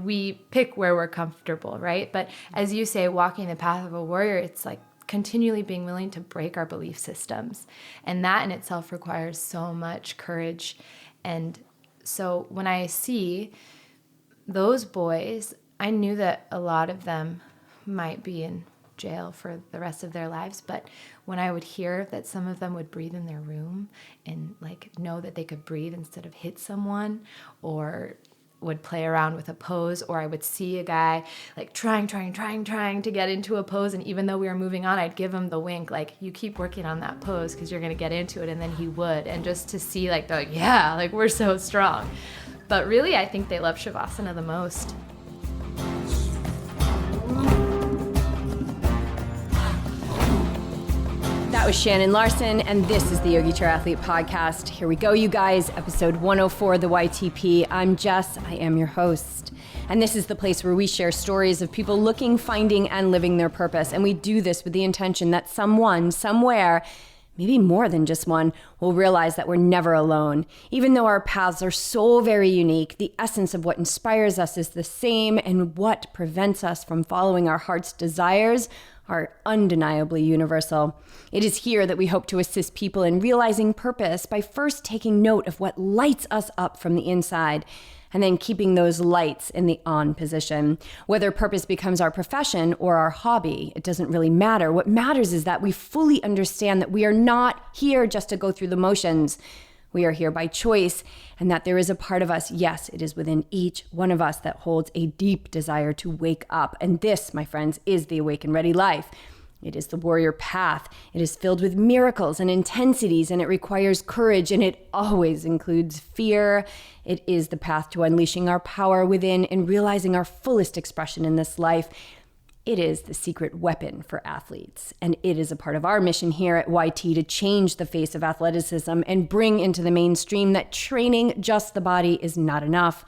We pick where we're comfortable, right? But as you say, walking the path of a warrior, it's like continually being willing to break our belief systems. And that in itself requires so much courage. And so when I see those boys, I knew that a lot of them might be in jail for the rest of their lives. But when I would hear that some of them would breathe in their room and like know that they could breathe instead of hit someone, or would play around with a pose, or I would see a guy like trying to get into a pose, and even though we were moving on, I'd give him the wink, like, you keep working on that pose because you're gonna get into it, and then he would, and just to see like, they're like, yeah, like we're so strong. But really, I think they love Shavasana the most. That was Shannon Larsen, and this is the Yogi Triathlete Podcast. Here we go, you guys. Episode 104, the YTP. I'm Jess. I am your host. And this is the place where we share stories of people looking, finding, and living their purpose. And we do this with the intention that someone, somewhere, maybe more than just one, will realize that we're never alone. Even though our paths are so very unique, the essence of what inspires us is the same, and what prevents us from following our heart's desires are undeniably universal. It is here that we hope to assist people in realizing purpose by first taking note of what lights us up from the inside, and then keeping those lights in the on position. Whether purpose becomes our profession or our hobby, it doesn't really matter. What matters is that we fully understand that we are not here just to go through the motions. We are here by choice, and that there is a part of us, yes, it is within each one of us, that holds a deep desire to wake up. And this, my friends, is the Awake and Ready life. It is the warrior path. It is filled with miracles and intensities, and it requires courage, and it always includes fear. It is the path to unleashing our power within and realizing our fullest expression in this life. It is the secret weapon for athletes, and it is a part of our mission here at YT to change the face of athleticism and bring into the mainstream that training just the body is not enough,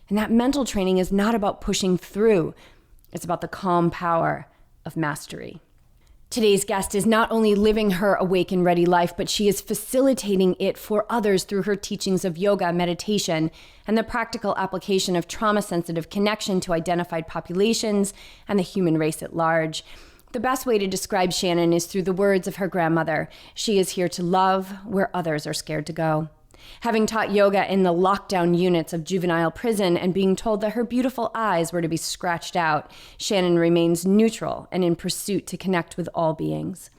and that mental training is not about pushing through. It's about the calm power of mastery. Today's guest is not only living her awake and ready life, but she is facilitating it for others through her teachings of yoga, meditation, and the practical application of trauma-sensitive connection to identified populations and the human race at large. The best way to describe Shannon is through the words of her grandmother. She is here to love where others are scared to go. Having taught yoga in the lockdown units of juvenile prison and being told that her beautiful eyes were to be scratched out, Shannon remains neutral and in pursuit to connect with all beings.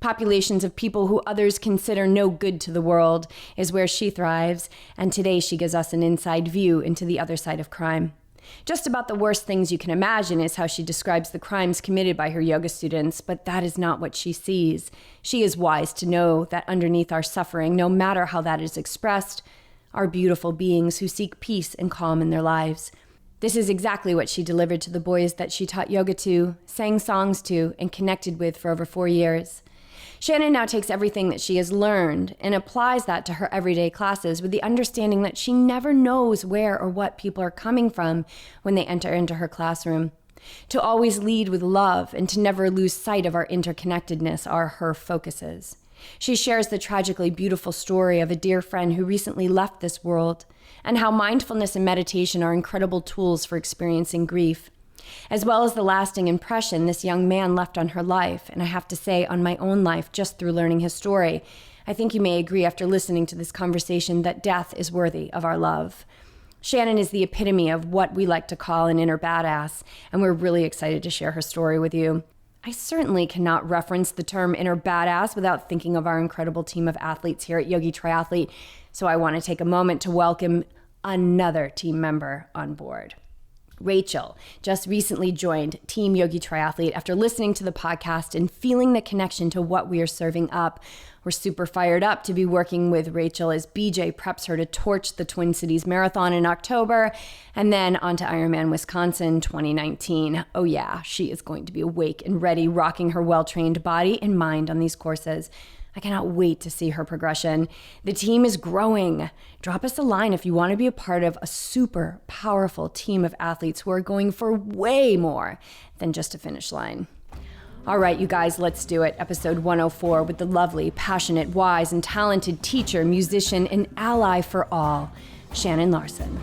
Populations of people who others consider no good to the world is where she thrives, and today she gives us an inside view into the other side of crime. Just about the worst things you can imagine is how she describes the crimes committed by her yoga students, but that is not what she sees. She is wise to know that underneath our suffering, no matter how that is expressed, are beautiful beings who seek peace and calm in their lives. This is exactly what she delivered to the boys that she taught yoga to, sang songs to, and connected with for over 4 years. Shannon now takes everything that she has learned and applies that to her everyday classes with the understanding that she never knows where or what people are coming from when they enter into her classroom. To always lead with love and to never lose sight of our interconnectedness are her focuses. She shares the tragically beautiful story of a dear friend who recently left this world, and how mindfulness and meditation are incredible tools for experiencing grief, as well as the lasting impression this young man left on her life, and I have to say on my own life just through learning his story. I think you may agree after listening to this conversation that death is worthy of our love. Shannon is the epitome of what we like to call an inner badass, and we're really excited to share her story with you. I certainly cannot reference the term inner badass without thinking of our incredible team of athletes here at Yogi Triathlete, so I want to take a moment to welcome another team member on board. Rachel just recently joined Team Yogi Triathlete after listening to the podcast and feeling the connection to what we are serving up. We're super fired up to be working with Rachel as BJ preps her to torch the Twin Cities Marathon in October and then on to Ironman Wisconsin 2019. Oh yeah, she is going to be awake and ready, rocking her well-trained body and mind on these courses. I cannot wait to see her progression. The team is growing. Drop us a line if you want to be a part of a super powerful team of athletes who are going for way more than just a finish line. All right, you guys, let's do it. Episode 104 with the lovely, passionate, wise, and talented teacher, musician, and ally for all, Shannon Larsen.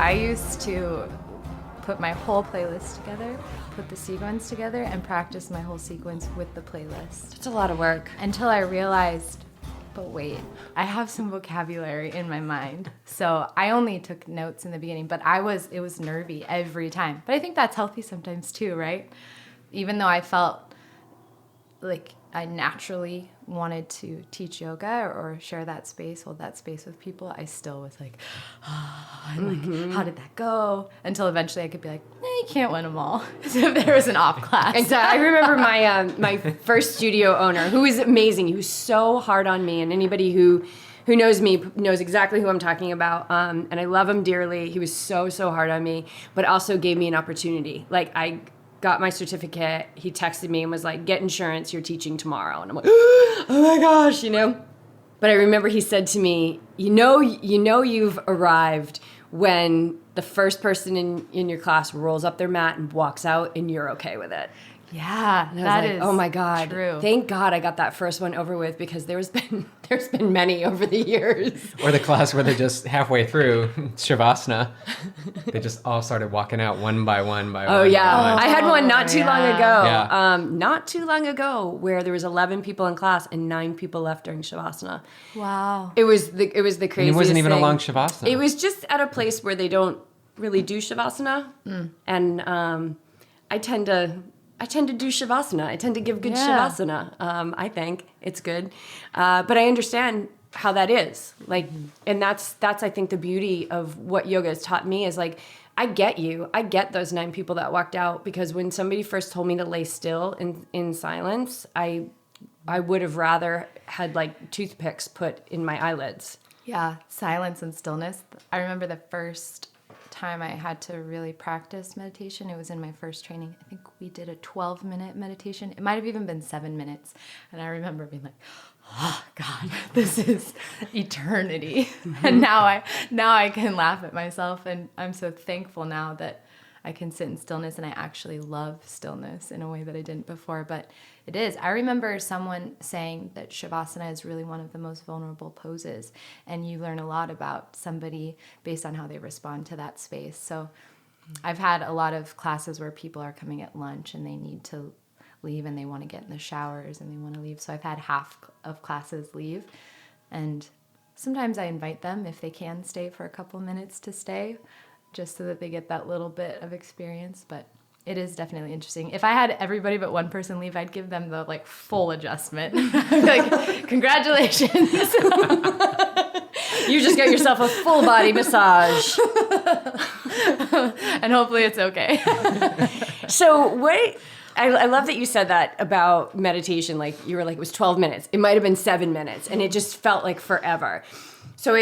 I used to put my whole playlist together, put the sequence together, and practice my whole sequence with the playlist. It's a lot of work. Until I realized, but wait, I have some vocabulary in my mind. So I only took notes in the beginning, but it was nervy every time. But I think that's healthy sometimes too, right? Even though I felt like I naturally wanted to teach yoga or share that space, hold that space with people, I still was like, how did that go? Until eventually I could be like, you can't win them all. So if there was an off class. Exactly. I remember my first studio owner, who is amazing. He was so hard on me, and anybody who knows me knows exactly who I'm talking about. And I love him dearly. He was so hard on me, but also gave me an opportunity. Like, I got my certificate. He texted me and was like, get insurance, you're teaching tomorrow. And I'm like, oh my gosh, But I remember he said to me, you know you've arrived when the first person in your class rolls up their mat and walks out and you're okay with it. Yeah, that is oh my God. True. Thank God I got that first one over with, because there's been many over the years. Or the class where they just halfway through Shavasana, they just all started walking out one by one by one. Oh yeah, by one. I had one not too long ago. Yeah. Not too long ago, where there was 11 people in class and 9 people left during Shavasana. Wow. It was the craziest And it wasn't even thing. a long Shavasana. It was just at a place where they don't really do Shavasana, and I tend to do Shavasana. I tend to give good Shavasana. I think it's good, but I understand how that is. Like, and that's I think the beauty of what yoga has taught me is, like, I get you. I get those 9 people that walked out, because when somebody first told me to lay still in silence, I would have rather had like toothpicks put in my eyelids. Yeah, silence and stillness. I remember the first time I had to really practice meditation, it was in my first training. I think we did a 12-minute meditation. It might have even been 7 minutes. And I remember being like, oh God, this is eternity. And now I can laugh at myself, and I'm so thankful now that I can sit in stillness, and I actually love stillness in a way that I didn't before. But it is. I remember someone saying that Shavasana is really one of the most vulnerable poses, and you learn a lot about somebody based on how they respond to that space. So I've had a lot of classes where people are coming at lunch and they need to leave, and they want to get in the showers and they want to leave. So I've had half of classes leave, and sometimes I invite them, if they can stay for a couple minutes, to stay, just so that they get that little bit of experience. But it is definitely interesting. If I had everybody but one person leave, I'd give them the like full adjustment. I'd be like, congratulations. You just got yourself a full body massage. And hopefully it's okay. So I love that you said that about meditation. Like, you were like, it was 12 minutes. It might have been 7 minutes, and it just felt like forever. So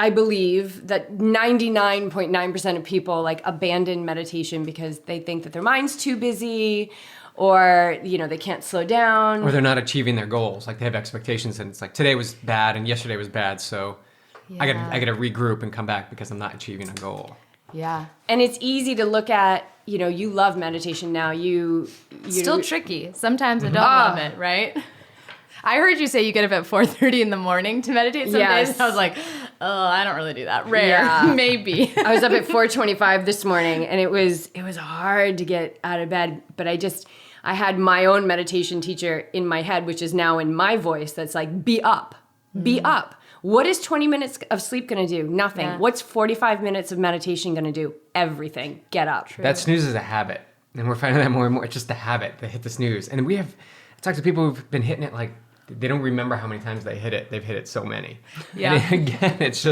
I believe that 99.9% of people like abandon meditation because they think that their mind's too busy, or they can't slow down, or they're not achieving their goals. Like, they have expectations, and it's like, today was bad and yesterday was bad, so I gotta regroup and come back because I'm not achieving a goal. Yeah. And it's easy to look at, you love meditation now. It's still tricky. Sometimes I don't love it, right? I heard you say you get up at 4:30 in the morning to meditate some days. And I was like, oh, I don't really do that. Rare. Yeah. Maybe. I was up at 4:25 this morning, and it was hard to get out of bed. But I had my own meditation teacher in my head, which is now in my voice, that's like, be up. Be up. What is 20 minutes of sleep going to do? Nothing. Yeah. What's 45 minutes of meditation going to do? Everything. Get up. True. That snooze is a habit. And we're finding that more and more. It's just a habit. They hit the snooze. And I talk to people who've been hitting it, like, they don't remember how many times they hit it. They've hit it so many. Yeah. And again, it's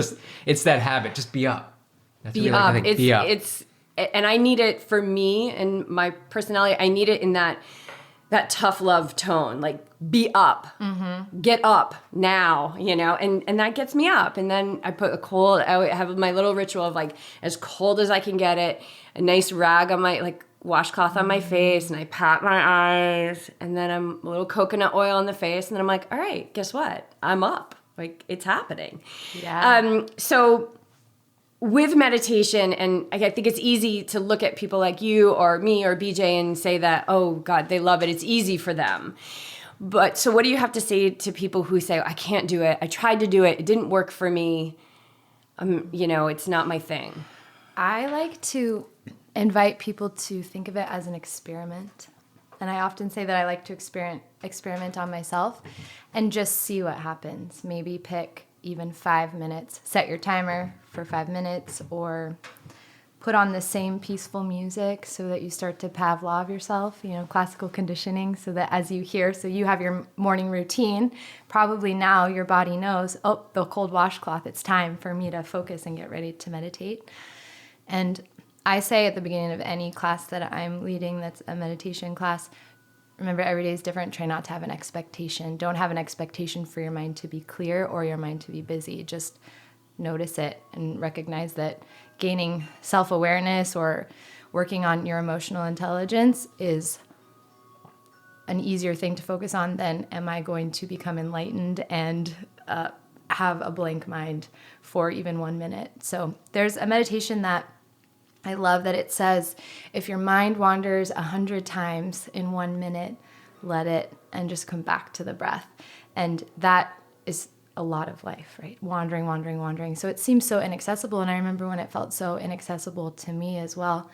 that habit. Just be up. That's be up. Be up. And I need it for me and my personality. I need it in that tough love tone, like, be up, get up now, and that gets me up. And then I have my little ritual of, like, as cold as I can get it, a nice rag on my, like, washcloth on my face, and I pat my eyes, and then I'm a little coconut oil on the face, and then I'm like, all right, guess what? I'm up. Like, it's happening. Yeah. So with meditation, and I think it's easy to look at people like you or me or BJ and say that, oh God, they love it. It's easy for them. But so what do you have to say to people who say, I can't do it. I tried to do it. It didn't work for me. It's not my thing. I like to invite people to think of it as an experiment. And I often say that I like to experiment on myself and just see what happens. Maybe pick even 5 minutes. Set your timer for 5 minutes, or put on the same peaceful music so that you start to Pavlov yourself, classical conditioning, so that as you hear, so you have your morning routine, probably now your body knows, oh, the cold washcloth, it's time for me to focus and get ready to meditate. And I say at the beginning of any class that I'm leading that's a meditation class, remember, every day is different. Try not to have an expectation. Don't have an expectation for your mind to be clear or your mind to be busy. Just notice it and recognize that gaining self-awareness or working on your emotional intelligence is an easier thing to focus on than am I going to become enlightened and have a blank mind for even 1 minute. So there's a meditation that I love that it says, if your mind wanders 100 times in 1 minute, let it and just come back to the breath. And that is a lot of life, right? Wandering, wandering, wandering. So it seems so inaccessible. And I remember when it felt so inaccessible to me as well.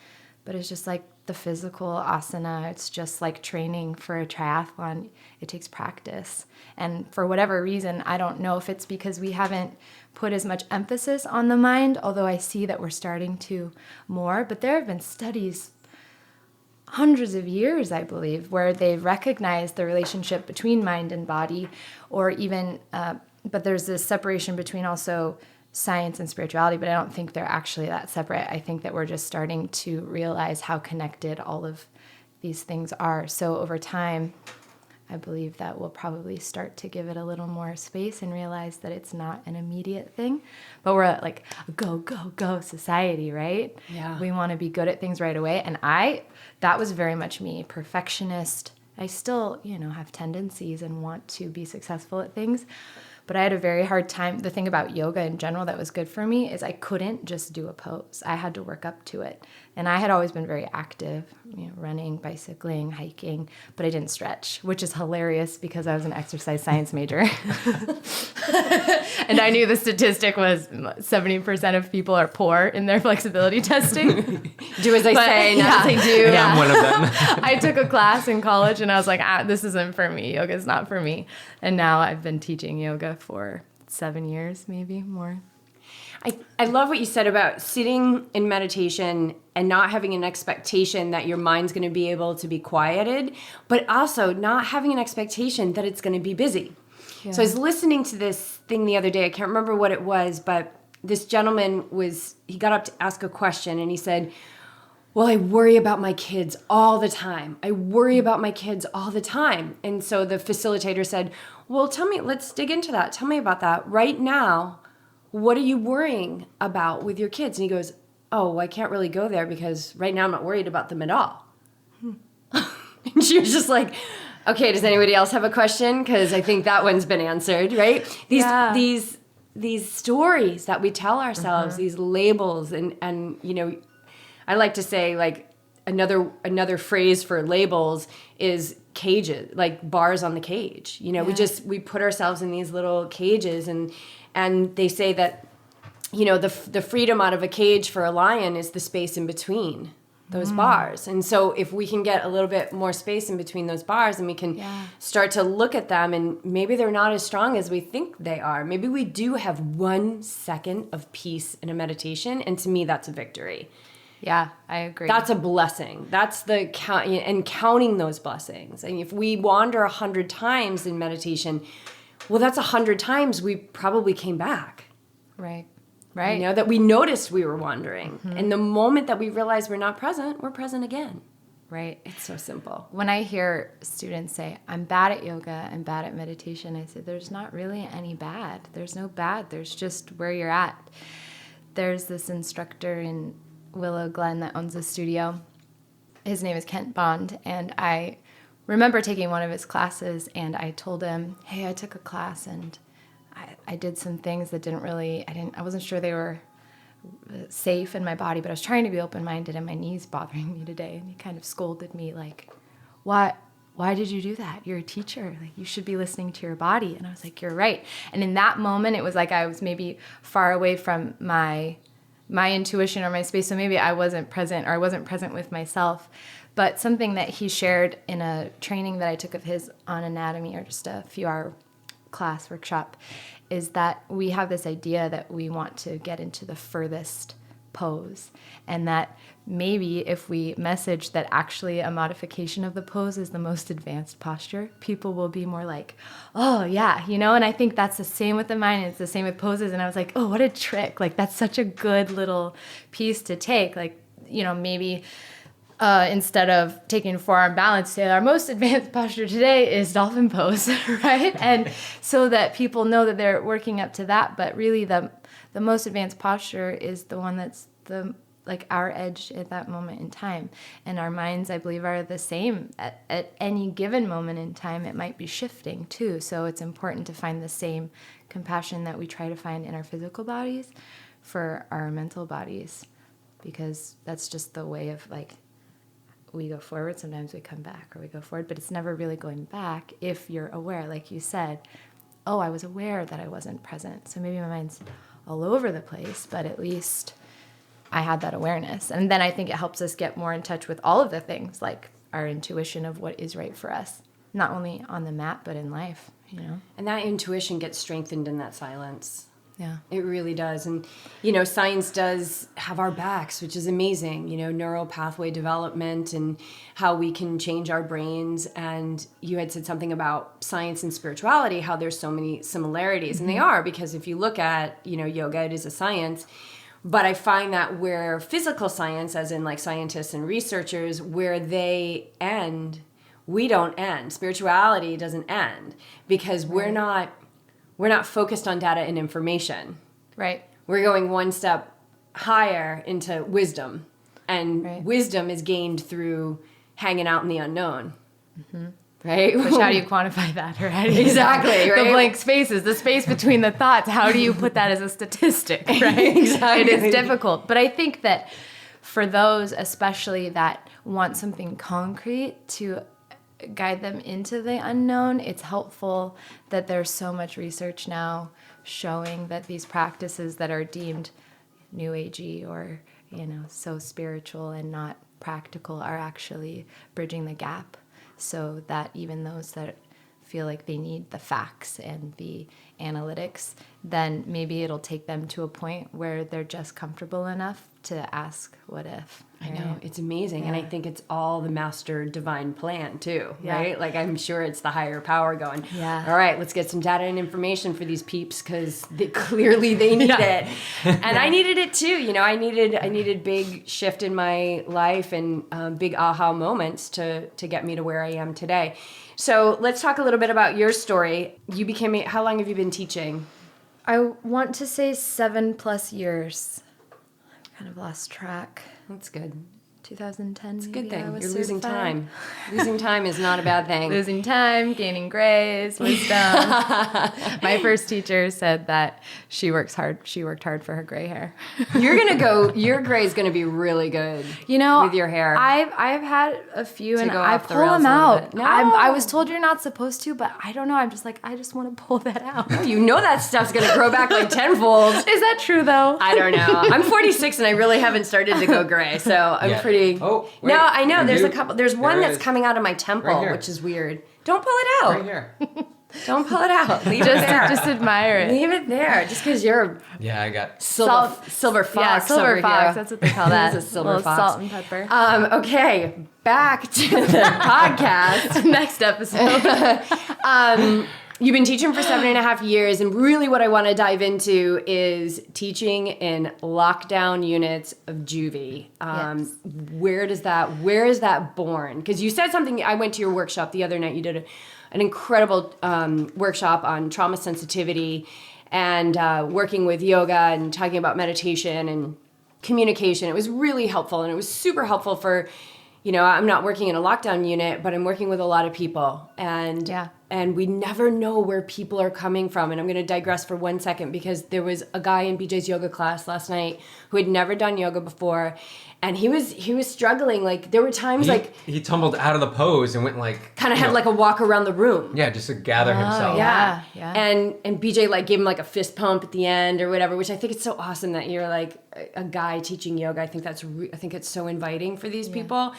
But it's just like the physical asana. It's just like training for a triathlon. It takes practice. And for whatever reason, I don't know if it's because we haven't put as much emphasis on the mind, although I see that we're starting to more. But there have been studies hundreds of years, I believe, where they've recognized the relationship between mind and body, or even, but there's this separation between also science and spirituality, but I don't think they're actually that separate. I think that we're just starting to realize how connected all of these things are. So over time, I believe that we'll probably start to give it a little more space and realize that it's not an immediate thing. But we're at like a go, go, go society, right? Yeah. We want to be good at things right away. And that was very much me, perfectionist. I still, have tendencies and want to be successful at things. But I had a very hard time. The thing about yoga in general that was good for me is I couldn't just do a pose. I had to work up to it. And I had always been very active, running, bicycling, hiking, but I didn't stretch, which is hilarious because I was an exercise science major. And I knew the statistic was 70% of people are poor in their flexibility testing. Do as I say, not as I do. Yeah, I'm one of them. I took a class in college and I was like, this isn't for me. Yoga is not for me. And now I've been teaching yoga for 7 years, maybe more. I love what you said about sitting in meditation and not having an expectation that your mind's going to be able to be quieted, but also not having an expectation that it's going to be busy. Yeah. So I was listening to this thing the other day. I can't remember what it was, but this gentleman he got up to ask a question and he said, well, I worry about my kids all the time. I worry about my kids all the time. And so the facilitator said, well, let's dig into that. Tell me about that. Right now, what are you worrying about with your kids? And he goes, oh, I can't really go there because right now I'm not worried about them at all. And she was just like, okay, does anybody else have a question? Because I think that one's been answered, right? These stories that we tell ourselves, these labels, and I like to say, like, another phrase for labels is cages, like bars on the cage. We put ourselves in these little cages, and they say that, the freedom out of a cage for a lion is the space in between those bars. And so if we can get a little bit more space in between those bars, and we can start to look at them, and maybe they're not as strong as we think they are. Maybe we do have 1 second of peace in a meditation, and to me, that's a victory. Yeah, I agree. That's a blessing. That's the count, and counting those blessings. And if we wander 100 times in meditation, well, that's 100 times we probably came back. Right. That we noticed we were wandering. Mm-hmm. And the moment that we realize we're not present, we're present again. Right. It's so simple. When I hear students say, I'm bad at yoga, I'm bad at meditation, I say, there's not really any bad. There's no bad. There's just where you're at. There's this instructor in Willow Glen that owns a studio. His name is Kent Bond, and I remember taking one of his classes, and I told him, hey, I took a class and I did some things that I wasn't sure they were safe in my body, but I was trying to be open-minded, and my knee's bothering me today. And he kind of scolded me like, why why did you do that? You're a teacher. Like, you should be listening to your body. And I was like, you're right. And in that moment, it was like I was maybe far away from my intuition or my space. So maybe I wasn't present, or I wasn't present with myself. But something that he shared in a training that I took of his on anatomy, or just a few-hour class workshop, is that we have this idea that we want to get into the furthest pose, and that maybe if we message that actually a modification of the pose is the most advanced posture, people will be more like, oh yeah, and I think that's the same with the mind. It's the same with poses. And I was like, oh, what a trick. Like, that's such a good little piece to take. Like, maybe instead of taking forearm balance, say our most advanced posture today is dolphin pose, right? And so that people know that they're working up to that. But really the most advanced posture is the one that's our edge at that moment in time. And our minds, I believe, are the same at any given moment in time. It might be shifting too. So it's important to find the same compassion that we try to find in our physical bodies for our mental bodies, because that's just the way of we go forward, sometimes we come back, or we go forward, but it's never really going back if you're aware, like you said, oh, I was aware that I wasn't present. So maybe my mind's all over the place, but at least I had that awareness. And then I think it helps us get more in touch with all of the things, like our intuition of what is right for us, not only on the mat, but in life, And that intuition gets strengthened in that silence. Yeah. It really does. And, science does have our backs, which is amazing, neural pathway development and how we can change our brains. And you had said something about science and spirituality, how there's so many similarities. And they are, because if you look at, yoga, it is a science. But I find that where physical science, as in scientists and researchers, where they end, we don't end. Spirituality doesn't end, because we're not focused on data and information. Right. We're going one step higher into wisdom. And wisdom is gained through hanging out in the unknown. Mm-hmm. Right? Which, how do you quantify that? Or how do you exactly, right? The blank spaces, the space between the thoughts, how do you put that as a statistic, right? Exactly. It is difficult. But I think that for those especially that want something concrete to guide them into the unknown, it's helpful that there's so much research now showing that these practices that are deemed new agey or so spiritual and not practical are actually bridging the gap, so that even those that feel like they need the facts and the analytics, then maybe it'll take them to a point where they're just comfortable enough to ask what if. I know, it's amazing. Yeah. And I think it's all the master divine plan too, right? I'm sure it's the higher power going, all right, let's get some data and information for these peeps, because clearly they need it. And I needed it too. I needed big shift in my life and big aha moments to get me to where I am today. So let's talk a little bit about your story. How long have you been teaching? I want to say 7+ years. I've kind of lost track. That's good. 2010. It's a good thing. You're certified. losing time. Losing time is not a bad thing. Losing time, gaining grace, wisdom. My first teacher said that she worked hard for her gray hair. Your gray is gonna be really good. With your hair. I've had a few, and I pull them out. No. I was told you're not supposed to, but I don't know. I'm just I just want to pull that out. That stuff's gonna grow back tenfold. Is that true though? I don't know. I'm 46 and I really haven't started to go gray, so I'm pretty. Oh, wait. No, I know. There's a couple. There's one that's coming out of my temple, which is weird. Don't pull it out. Right here. Don't pull it out. Leave it there. Just admire it. Leave it there. Just because you're I got silver fox. Yeah, silver fox. Here. That's what they call that. It's a silver fox. Salt and pepper. Okay, back to the podcast. Next episode. You've been teaching for 7.5 years, and really what I want to dive into is teaching in lockdown units of juvie. Yes. Where is that born? Because you said something, I went to your workshop the other night, you did an incredible workshop on trauma sensitivity and working with yoga and talking about meditation and communication. It was really helpful, and it was super helpful for, I'm not working in a lockdown unit, but I'm working with a lot of people. And and we never know where people are coming from. And I'm going to digress for 1 second, because there was a guy in BJ's yoga class last night who had never done yoga before, and he was struggling. Like, there were times he tumbled out of the pose and went like kind of had like a walk around the room. Yeah, just to gather himself. Yeah. And BJ like gave him like a fist pump at the end or whatever, which I think it's so awesome that you're like a guy teaching yoga. I think I think it's so inviting for these people.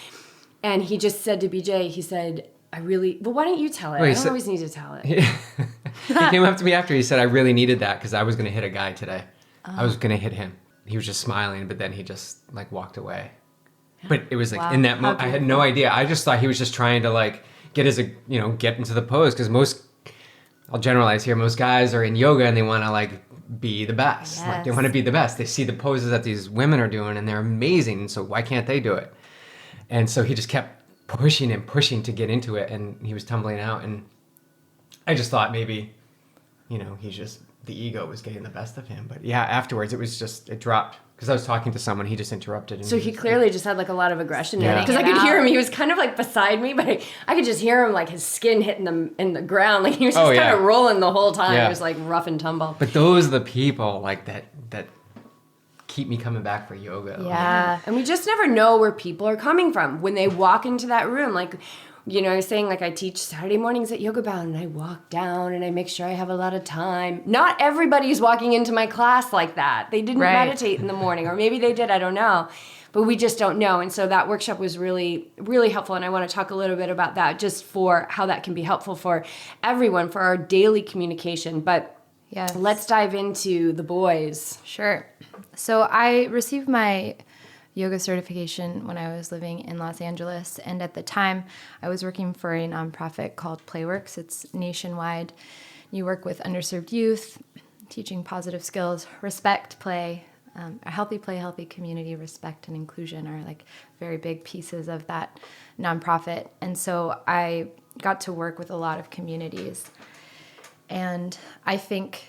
And he just said to BJ, he said, well, why don't you tell it? I don't always need to tell it. He came up to me after. He said, I really needed that because I was going to hit a guy today. I was going to hit him. He was just smiling, but then he just like walked away. But it was like in that moment, I had no idea. I just thought he was just trying to like get into the pose, because I'll generalize here, most guys are in yoga and they want to like be the best. Yes. Like they want to be the best. They see the poses that these women are doing and they're amazing. And so why can't they do it? And so he just kept pushing and pushing to get into it, and he was tumbling out, and I just thought maybe, he's just, the ego was getting the best of him. But yeah, afterwards it dropped, because I was talking to someone, he just interrupted. And so he clearly just had like a lot of aggression in it, because I could hear him. He was kind of like beside me, but I could just hear him like his skin hitting in the ground. Like he was just kind of rolling the whole time. It was like rough and tumble. But those are the people like that keep me coming back for yoga. Yeah. And we just never know where people are coming from when they walk into that room. Like, I was saying, like, I teach Saturday mornings at Yoga Bound, and I walk down and I make sure I have a lot of time. Not everybody's walking into my class like that. They didn't meditate in the morning, or maybe they did, I don't know. But we just don't know. And so that workshop was really, really helpful. And I want to talk a little bit about that, just for how that can be helpful for everyone, for our daily communication. But let's dive into the boys. Sure. So I received my yoga certification when I was living in Los Angeles. And at the time, I was working for a nonprofit called Playworks. It's nationwide. You work with underserved youth, teaching positive skills, respect, play, a healthy play, healthy community, respect, and inclusion are like very big pieces of that nonprofit. And so I got to work with a lot of communities. And I think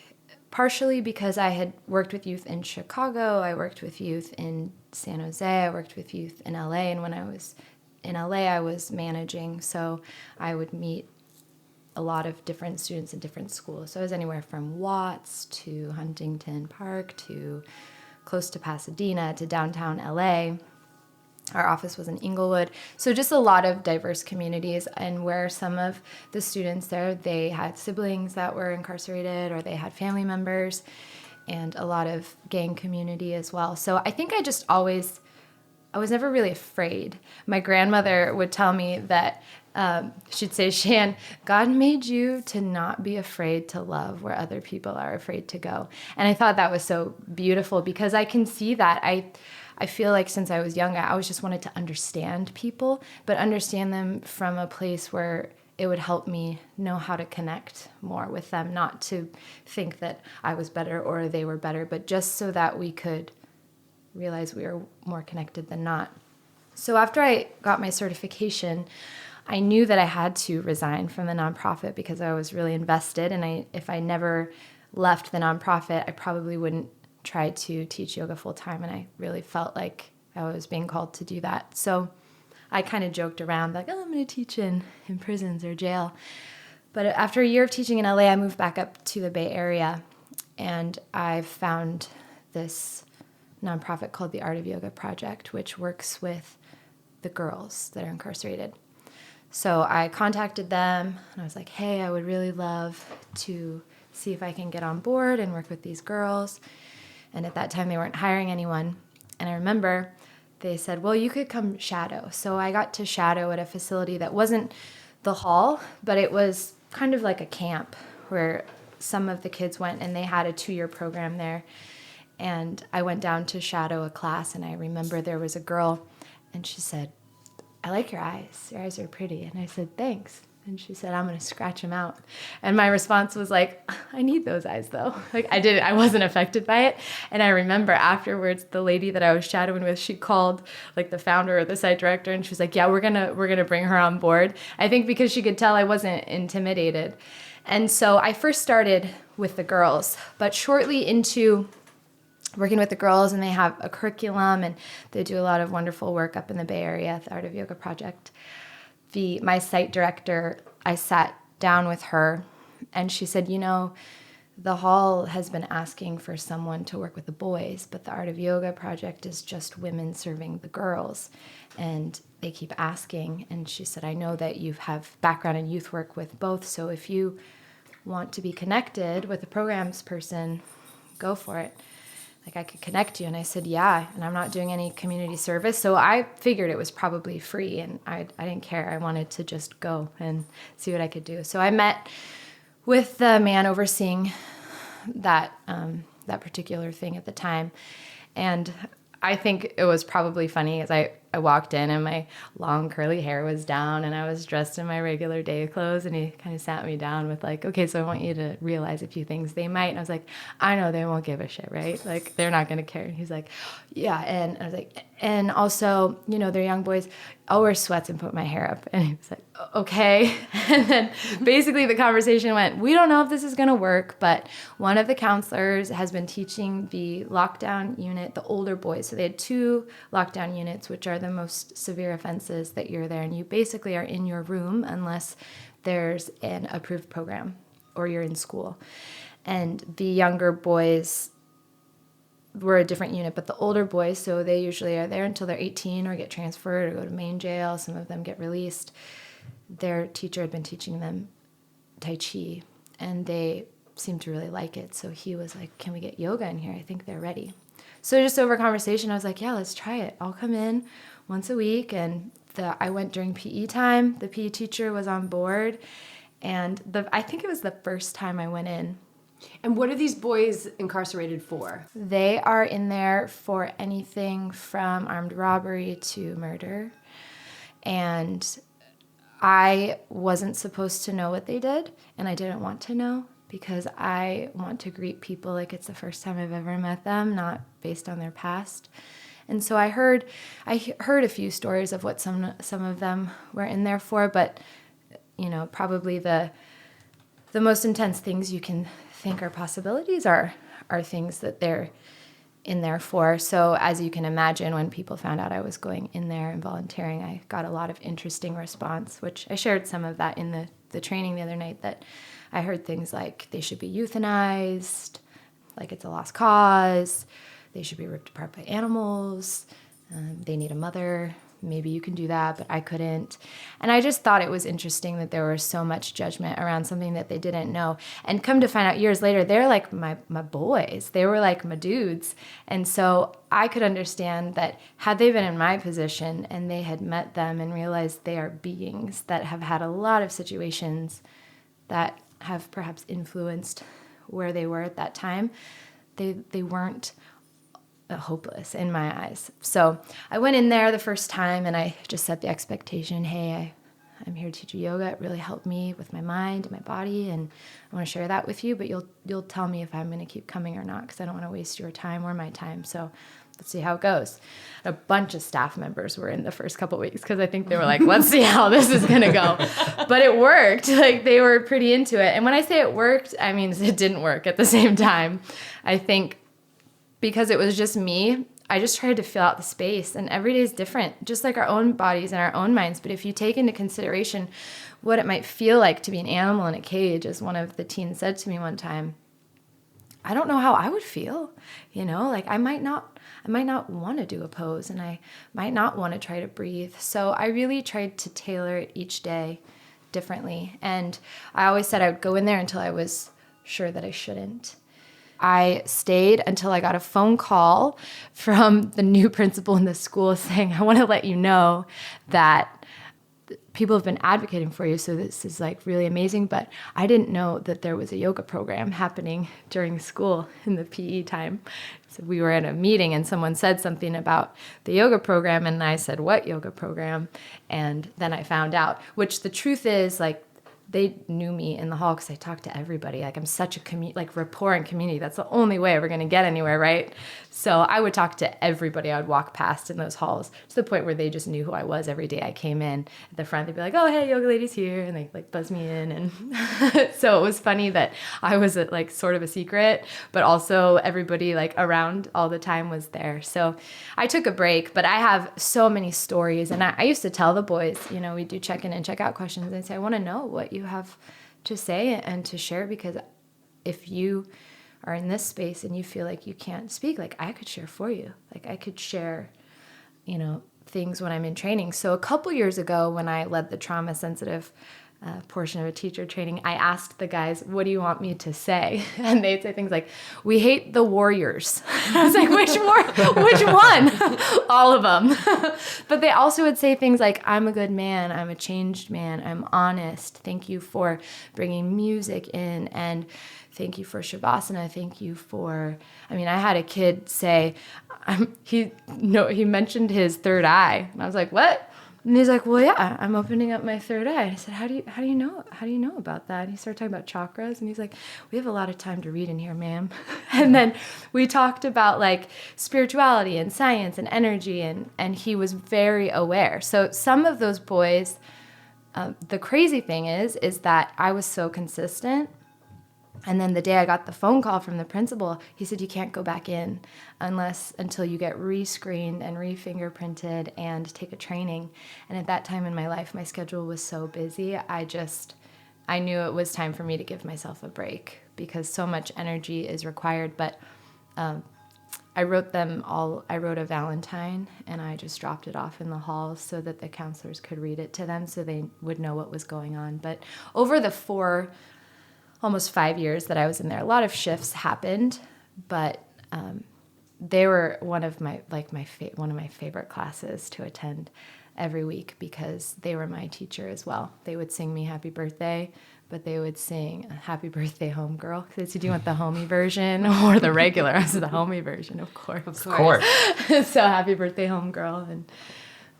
partially because I had worked with youth in Chicago, I worked with youth in San Jose, I worked with youth in LA, and when I was in LA, I was managing, so I would meet a lot of different students in different schools. So I was anywhere from Watts to Huntington Park to close to Pasadena to downtown LA. Our office was in Inglewood. So just a lot of diverse communities, and where some of the students there, they had siblings that were incarcerated, or they had family members, and a lot of gang community as well. So I think I was never really afraid. My grandmother would tell me that, she'd say, Shan, God made you to not be afraid to love where other people are afraid to go. And I thought that was so beautiful, because I can see that. I feel like since I was young, I always just wanted to understand people, but understand them from a place where it would help me know how to connect more with them, not to think that I was better or they were better, but just so that we could realize we were more connected than not. So after I got my certification, I knew that I had to resign from the nonprofit, because I was really invested, and if I never left the nonprofit, I probably wouldn't try to teach yoga full time, and I really felt like I was being called to do that. So I kind of joked around like, I'm going to teach in prisons or jail. But after a year of teaching in LA, I moved back up to the Bay Area, and I found this nonprofit called the Art of Yoga Project, which works with the girls that are incarcerated. So I contacted them, and I was like, hey, I would really love to see if I can get on board and work with these girls. And at that time, they weren't hiring anyone. And I remember they said, well, you could come shadow. So I got to shadow at a facility that wasn't the hall, but it was kind of like a camp where some of the kids went, and they had a 2-year program there. And I went down to shadow a class, and I remember there was a girl, and she said, I like your eyes. Your eyes are pretty. And I said, thanks. And she said, I'm going to scratch them out. And my response was like, I need those eyes though. Like I wasn't affected by it. And I remember afterwards, the lady that I was shadowing with, she called like the founder or the site director, and she was like, yeah, we're going to bring her on board. I think because she could tell I wasn't intimidated. And so I first started with the girls, but shortly into working with the girls, and they have a curriculum, and they do a lot of wonderful work up in the Bay Area at the Art of Yoga Project. My site director, I sat down with her, and she said, the hall has been asking for someone to work with the boys, but the Art of Yoga project is just women serving the girls. And they keep asking. And she said, I know that you have background in youth work with both, so if you want to be connected with a programs person, go for it. Like, I could connect you. And I said, yeah, and I'm not doing any community service. So I figured it was probably free, and I didn't care. I wanted to just go and see what I could do. So I met with the man overseeing that particular thing at the time. And I think it was probably funny as I walked in and my long curly hair was down and I was dressed in my regular day clothes, and he kind of sat me down with like, okay, so I want you to realize a few things they might. And I was like, I know they won't give a shit, right? Like, they're not going to care. And he's like, yeah. And I was like, and also, they're young boys. I'll wear sweats and put my hair up. And he was like, okay. And then basically the conversation went, we don't know if this is going to work, but one of the counselors has been teaching the lockdown unit, the older boys. So they had 2 lockdown units, which are the most severe offenses that you're there. And you basically are in your room unless there's an approved program or you're in school. And the younger boys were a different unit, but the older boys, so they usually are there until they're 18 or get transferred or go to main jail. Some of them get released. Their teacher had been teaching them Tai Chi, and they seemed to really like it. So he was like, can we get yoga in here? I think they're ready. So just over conversation, I was like, yeah, let's try it. I'll come in once a week. And I went during PE time. The PE teacher was on board. And I think it was the first time I went in. And what are these boys incarcerated for? They are in there for anything from armed robbery to murder. And I wasn't supposed to know what they did, and I didn't want to know because I want to greet people like it's the first time I've ever met them, not based on their past. And so I heard a few stories of what some of them were in there for, but probably the most intense things you can think are possibilities are things that they're in there for. So as you can imagine, when people found out I was going in there and volunteering, I got a lot of interesting response, which I shared some of that in the training the other night, that I heard things like they should be euthanized, like it's a lost cause, they should be ripped apart by animals, they need a mother. Maybe you can do that, but I couldn't. And I just thought it was interesting that there was so much judgment around something that they didn't know. And come to find out years later, they're like my boys. They were like my dudes. And so I could understand that had they been in my position and they had met them and realized they are beings that have had a lot of situations that have perhaps influenced where they were at that time, they weren't hopeless in my eyes. So I went in there the first time and I just set the expectation, hey, I'm here to teach you yoga. It really helped me with my mind and my body, and I want to share that with you, but you'll tell me if I'm going to keep coming or not, because I don't want to waste your time or my time. So let's see how it goes. A bunch of staff members were in the first couple of weeks because I think they were like, let's see how this is going to go. But it worked. Like, they were pretty into it. And when I say it worked, I mean it didn't work at the same time. I think because it was just me, I just tried to fill out the space, and every day is different, just like our own bodies and our own minds. But if you take into consideration what it might feel like to be an animal in a cage, as one of the teens said to me one time, I don't know how I would feel, like I might not want to do a pose, and I might not want to try to breathe. So I really tried to tailor it each day differently. And I always said I would go in there until I was sure that I shouldn't. I stayed until I got a phone call from the new principal in the school saying, I want to let you know that people have been advocating for you, so this is like really amazing, but I didn't know that there was a yoga program happening during school in the PE time. So we were at a meeting and someone said something about the yoga program, and I said, what yoga program? And then I found out, which the truth is, like, they knew me in the hall because I talked to everybody. Like, I'm such a rapport and community. That's the only way we're going to get anywhere, right? So I would talk to everybody I would walk past in those halls, to the point where they just knew who I was every day I came in. At the front, they'd be like, oh, hey, yoga lady's here. And they like buzz me in. And so it was funny that I was like sort of a secret, but also everybody like around all the time was there. So I took a break, but I have so many stories. And I used to tell the boys, we do check-in and check-out questions, and say, I want to know what you have to say and to share, because if you are in this space and you feel like you can't speak, like I could share for you. Like I could share, things when I'm in training. So a couple years ago when I led the trauma sensitive portion of a teacher training, I asked the guys, what do you want me to say? And they'd say things like, we hate the warriors. I was like, which one? All of them. But they also would say things like, I'm a good man. I'm a changed man. I'm honest. Thank you for bringing music in. And thank you for Shavasana. Thank you for, I had a kid say, he mentioned his third eye. And I was like, what? And he's like, well, yeah, I'm opening up my third eye. And I said, how do you know about that? And he started talking about chakras, and he's like, we have a lot of time to read in here, ma'am. And then we talked about like spirituality and science and energy, and he was very aware. So some of those boys, the crazy thing is that I was so consistent. And then the day I got the phone call from the principal, he said, you can't go back in until you get re-screened and re-fingerprinted and take a training. And at that time in my life, my schedule was so busy. I knew it was time for me to give myself a break because so much energy is required. But I wrote a Valentine, and I just dropped it off in the hall so that the counselors could read it to them so they would know what was going on. But over the almost 5 years that I was in there, a lot of shifts happened, but they were one of my favorite classes to attend every week because they were my teacher as well. They would sing me happy birthday, but they would sing happy birthday homegirl. They said, do you want the homie version or the regular? I said, the homie version, of course. Of course. So happy birthday homegirl. And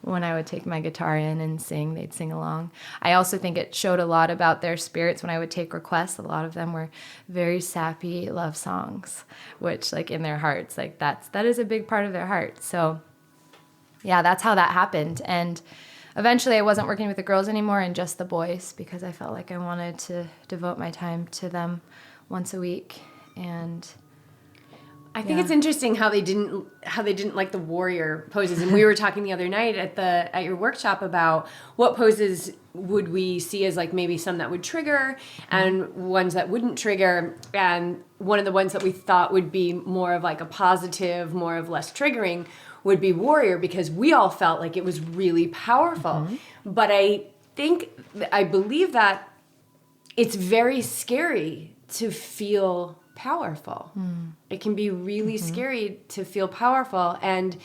when I would take my guitar in and sing, they'd sing along. I also think it showed a lot about their spirits when I would take requests. A lot of them were very sappy love songs, which like in their hearts, like that is a big part of their heart. So yeah, that's how that happened. And eventually I wasn't working with the girls anymore and just the boys because I felt like I wanted to devote my time to them once a week. And I think it's interesting how they didn't like the warrior poses. And we were talking the other night at your workshop about what poses would we see as like maybe some that would trigger and ones that wouldn't trigger. And one of the ones that we thought would be more of like a positive, more of less triggering would be warrior because we all felt like it was really powerful. Mm-hmm. But I believe that it's very scary to feel powerful. It can be really scary to feel powerful, and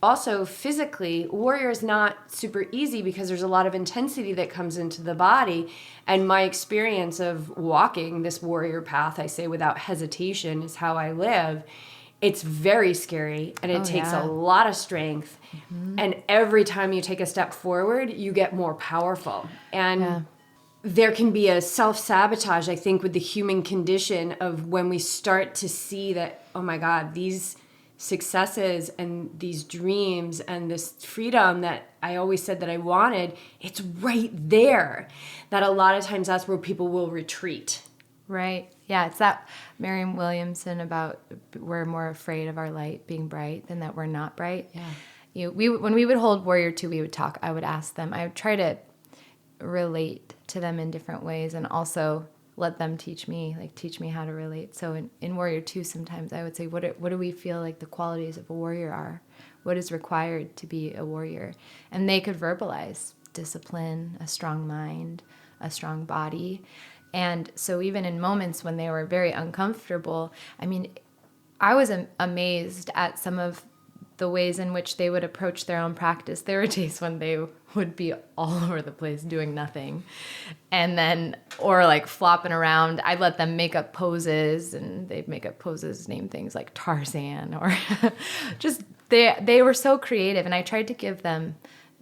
also physically, warrior is not super easy because there's a lot of intensity that comes into the body. And my experience of walking this warrior path, I say without hesitation, is how I live. It's very scary, and it takes a lot of strength. And every time you take a step forward, you get more powerful. And there can be a self-sabotage, I think, with the human condition of when we start to see that, oh my God, these successes and these dreams and this freedom that I always said that I wanted, it's right there. That a lot of times that's where people will retreat. Right. Yeah, it's that Marianne Williamson about we're more afraid of our light being bright than that we're not bright. Yeah. When we would hold Warrior 2, we would talk. I would ask them. I would try to relate to them in different ways and also let them teach me how to relate. So in Warrior 2, sometimes I would say, what do we feel like the qualities of a warrior are? What is required to be a warrior? And they could verbalize discipline, a strong mind, a strong body. And so even in moments when they were very uncomfortable, I was amazed at some of the ways in which they would approach their own practice. There were days when they would be all over the place doing nothing. And then, or like flopping around, I'd let them make up poses, and they'd make up poses, name things like Tarzan, or just, they were so creative. And I tried to give them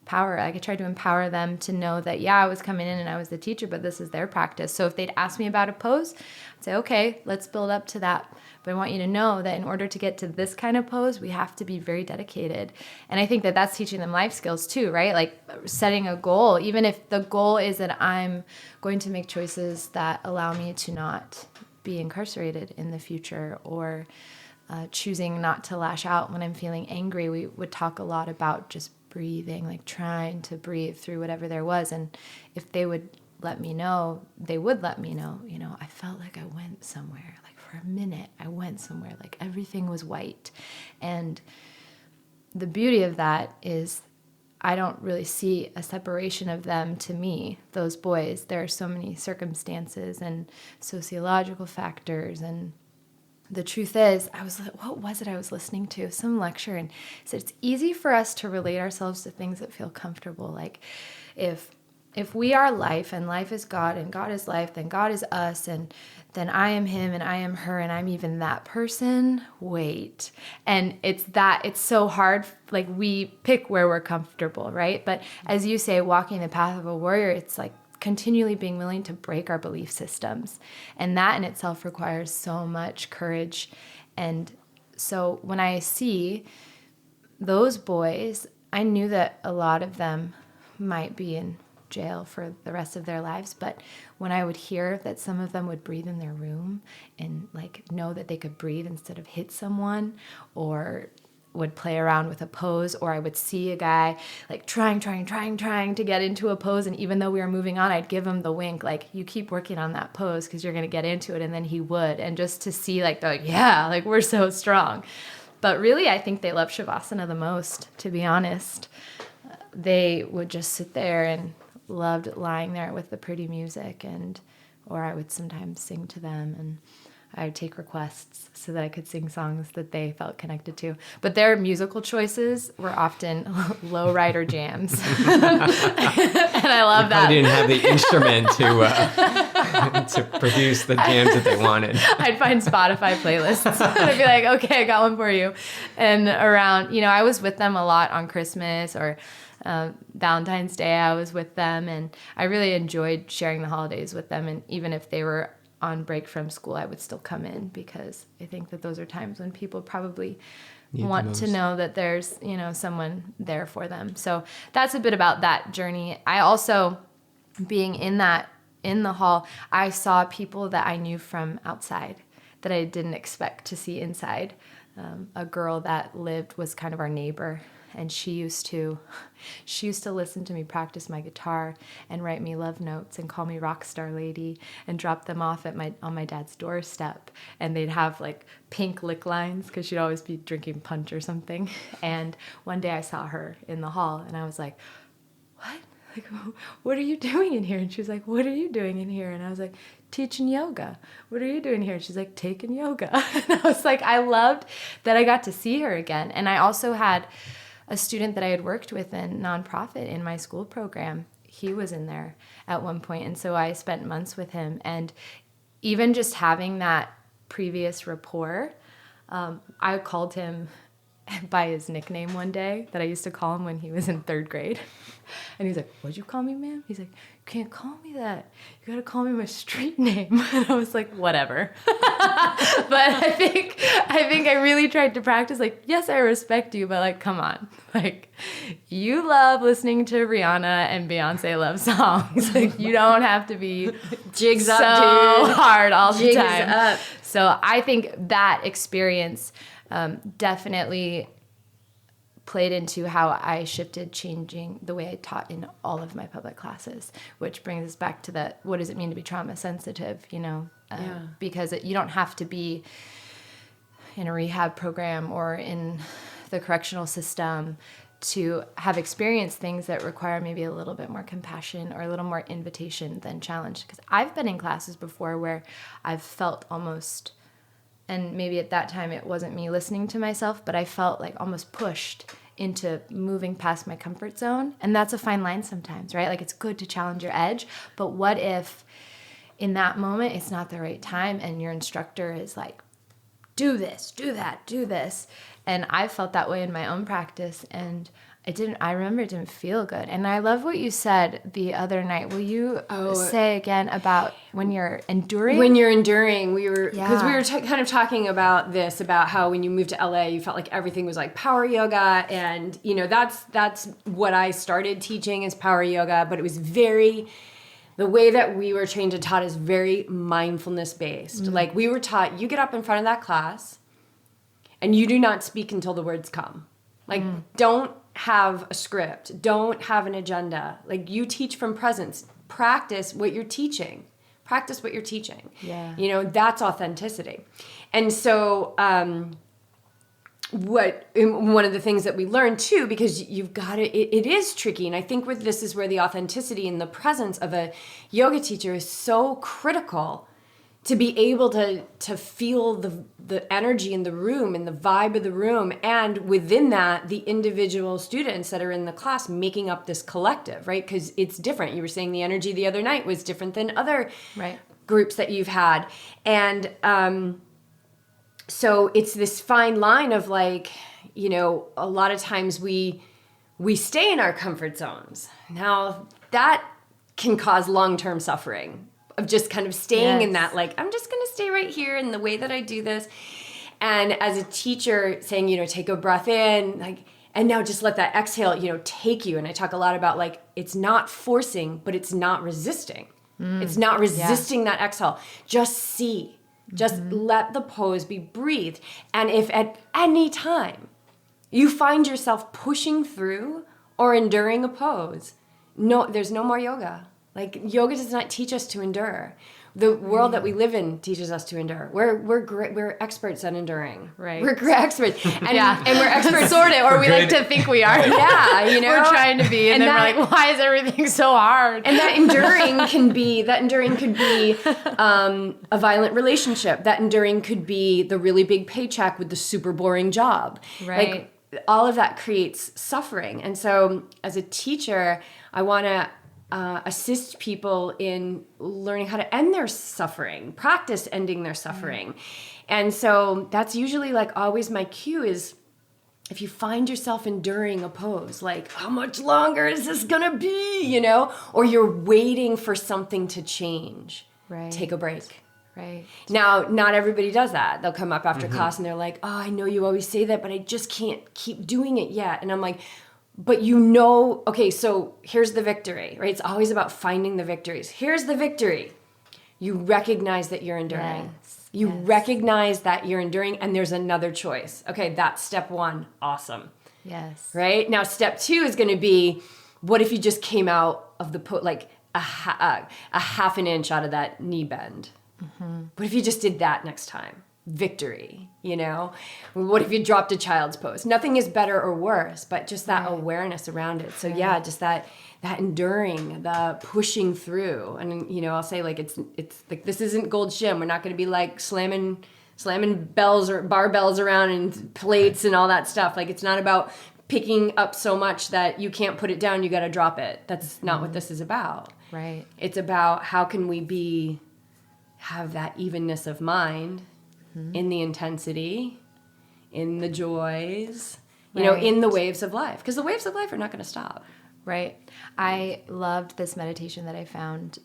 power. Like I tried to empower them to know that, I was coming in and I was the teacher, but this is their practice. So if they'd ask me about a pose, I'd say, okay, let's build up to that. But I want you to know that in order to get to this kind of pose, we have to be very dedicated. And I think that that's teaching them life skills too, right? Like setting a goal, even if the goal is that I'm going to make choices that allow me to not be incarcerated in the future, or choosing not to lash out when I'm feeling angry. We would talk a lot about just breathing, like trying to breathe through whatever there was. And if they would let me know, they would let me know, I felt like I went somewhere. Like for a minute, I went somewhere. Like everything was white. And the beauty of that is I don't really see a separation of them to me, those boys. There are so many circumstances and sociological factors. And the truth is, I was like, what was it I was listening to? Some lecture, and it said it's easy for us to relate ourselves to things that feel comfortable. Like if we are life and life is God and God is life, then God is us, and then I am him and I am her and I'm even that person. Wait. And it's so hard. Like we pick where we're comfortable, right? But as you say, walking the path of a warrior, it's like continually being willing to break our belief systems. And that in itself requires so much courage. And so when I see those boys, I knew that a lot of them might be in jail for the rest of their lives, but when I would hear that some of them would breathe in their room and like know that they could breathe instead of hit someone, or would play around with a pose, or I would see a guy like trying to get into a pose, and even though we were moving on, I'd give him the wink, like, you keep working on that pose because you're going to get into it, and then he would. And just to see like, they're like, yeah, like we're so strong. But really, I think they love Shavasana the most, to be honest. They would just sit there and loved lying there with the pretty music, or I would sometimes sing to them, and I would take requests so that I could sing songs that they felt connected to. But their musical choices were often lowrider jams. And I love that. They didn't have the instrument to produce the jams that they wanted. I'd find Spotify playlists. I'd be like, okay, I got one for you. And around, I was with them a lot on Christmas or Valentine's Day. I was with them, and I really enjoyed sharing the holidays with them. And even if they were on break from school, I would still come in, because I think that those are times when people probably want to know that there's, someone there for them. So that's a bit about that journey. I also, being in the hall, I saw people that I knew from outside that I didn't expect to see inside. A girl that was kind of our neighbor, and she used to listen to me practice my guitar and write me love notes and call me rock star lady and drop them off on my dad's doorstep. And they'd have like pink lick lines because she'd always be drinking punch or something. And one day I saw her in the hall, and I was like, what? Like, what are you doing in here? And she was like, what are you doing in here? And I was like, teaching yoga. What are you doing here? And she's like, taking yoga. And I was like, I loved that I got to see her again. And I also had a student that I had worked with in nonprofit in my school program. He was in there at one point, and so I spent months with him. And even just having that previous rapport, I called him by his nickname one day that I used to call him when he was in 3rd grade. And he's like, what'd you call me, ma'am? He's like, you can't call me that. You gotta call me my street name. And I was like, whatever. But I think I really tried to practice, like, yes, I respect you, but like, come on. Like, you love listening to Rihanna and Beyonce love songs. Like, you don't have to be jigs so up, dude. hard all the Jigs time. Up. So I think that experience definitely played into how I shifted, changing the way I taught in all of my public classes, which brings us back to that, what does it mean to be trauma sensitive, because you don't have to be in a rehab program or in the correctional system to have experienced things that require maybe a little bit more compassion or a little more invitation than challenge. Because I've been in classes before where I've felt almost, and maybe at that time it wasn't me listening to myself, but I felt like almost pushed into moving past my comfort zone. And that's a fine line sometimes, right? Like, it's good to challenge your edge, but what if in that moment it's not the right time and your instructor is like, do this, do that, do this. And I felt that way in my own practice, and I remember it didn't feel good. And I love what you said the other night. Will you say again about when you're enduring? When you're enduring, because we were kind of talking about this, about how when you moved to LA, you felt like everything was like power yoga. And, that's what I started teaching is power yoga, but it was the way that we were trained and taught is very mindfulness based. Mm-hmm. Like, we were taught, you get up in front of that class and you do not speak until the words come. Like, don't have a script. Don't have an agenda. Like, you teach from presence. practice what you're teaching. Practice what you're teaching. Yeah. You know, that's authenticity. And so one of the things that we learn too, because you've got to, it is tricky. And I think this is where the authenticity and the presence of a yoga teacher is so critical, to be able to feel the energy in the room and the vibe of the room. And within that, the individual students that are in the class making up this collective, right? Because it's different. You were saying the energy the other night was different than other groups that you've had. And, so it's this fine line of like, you know, a lot of times we stay in our comfort zones. Now that can cause long-term suffering of just kind of staying in that, like, I'm just going to stay right here in the way that I do this. And as a teacher saying, you know, take a breath in, like, and now just let that exhale, you know, take you. And I talk a lot about like, it's not forcing, but it's not resisting. It's not resisting that exhale. Just see. Just let the pose be breathed. And if at any time you find yourself pushing through or enduring a pose, no, there's no more yoga. Like, yoga does not teach us to endure. The world that we live in teaches us to endure. We're experts at enduring. Right. We're experts. And, and we're experts. Sort of, or we like to think we are. Yeah, you know. We're trying to be, and then we're like, why is everything so hard? And that enduring could be a violent relationship. That enduring could be the really big paycheck with the super boring job. Right. Like, all of that creates suffering. And so as a teacher, I want to assist people in learning how to end their suffering, practice ending their suffering. And so that's usually like always my cue is, if you find yourself enduring a pose, like, how much longer is this gonna be, you know? Or you're waiting for something to change. Right. Take a break. Right. Now, not everybody does that. They'll come up after class and they're like, oh, I know you always say that, but I just can't keep doing it yet. And I'm like, but you know, okay, so here's the victory, right? It's always about finding the victories. Here's the victory. You recognize that you're enduring. Yes. You recognize that you're enduring, and there's another choice. Okay, that's step one. Awesome. Yes. Right? Now, step two is going to be, what if you just came out of the like a half an inch out of that knee bend? What if you just did that next time? Victory, you know? What if you dropped a child's pose? Nothing is better or worse, but just that awareness around it. So yeah, just that enduring, the pushing through. And, you know, I'll say like, it's like, this isn't gold shim. We're not going to be like slamming bells or barbells around and plates and all that stuff. Like, it's not about picking up so much that you can't put it down. You got to drop it. That's not what this is about. Right. It's about how can we have that evenness of mind in the intensity, in the joys, you know, in the waves of life. Because the waves of life are not going to stop. Right. I loved this meditation that I found,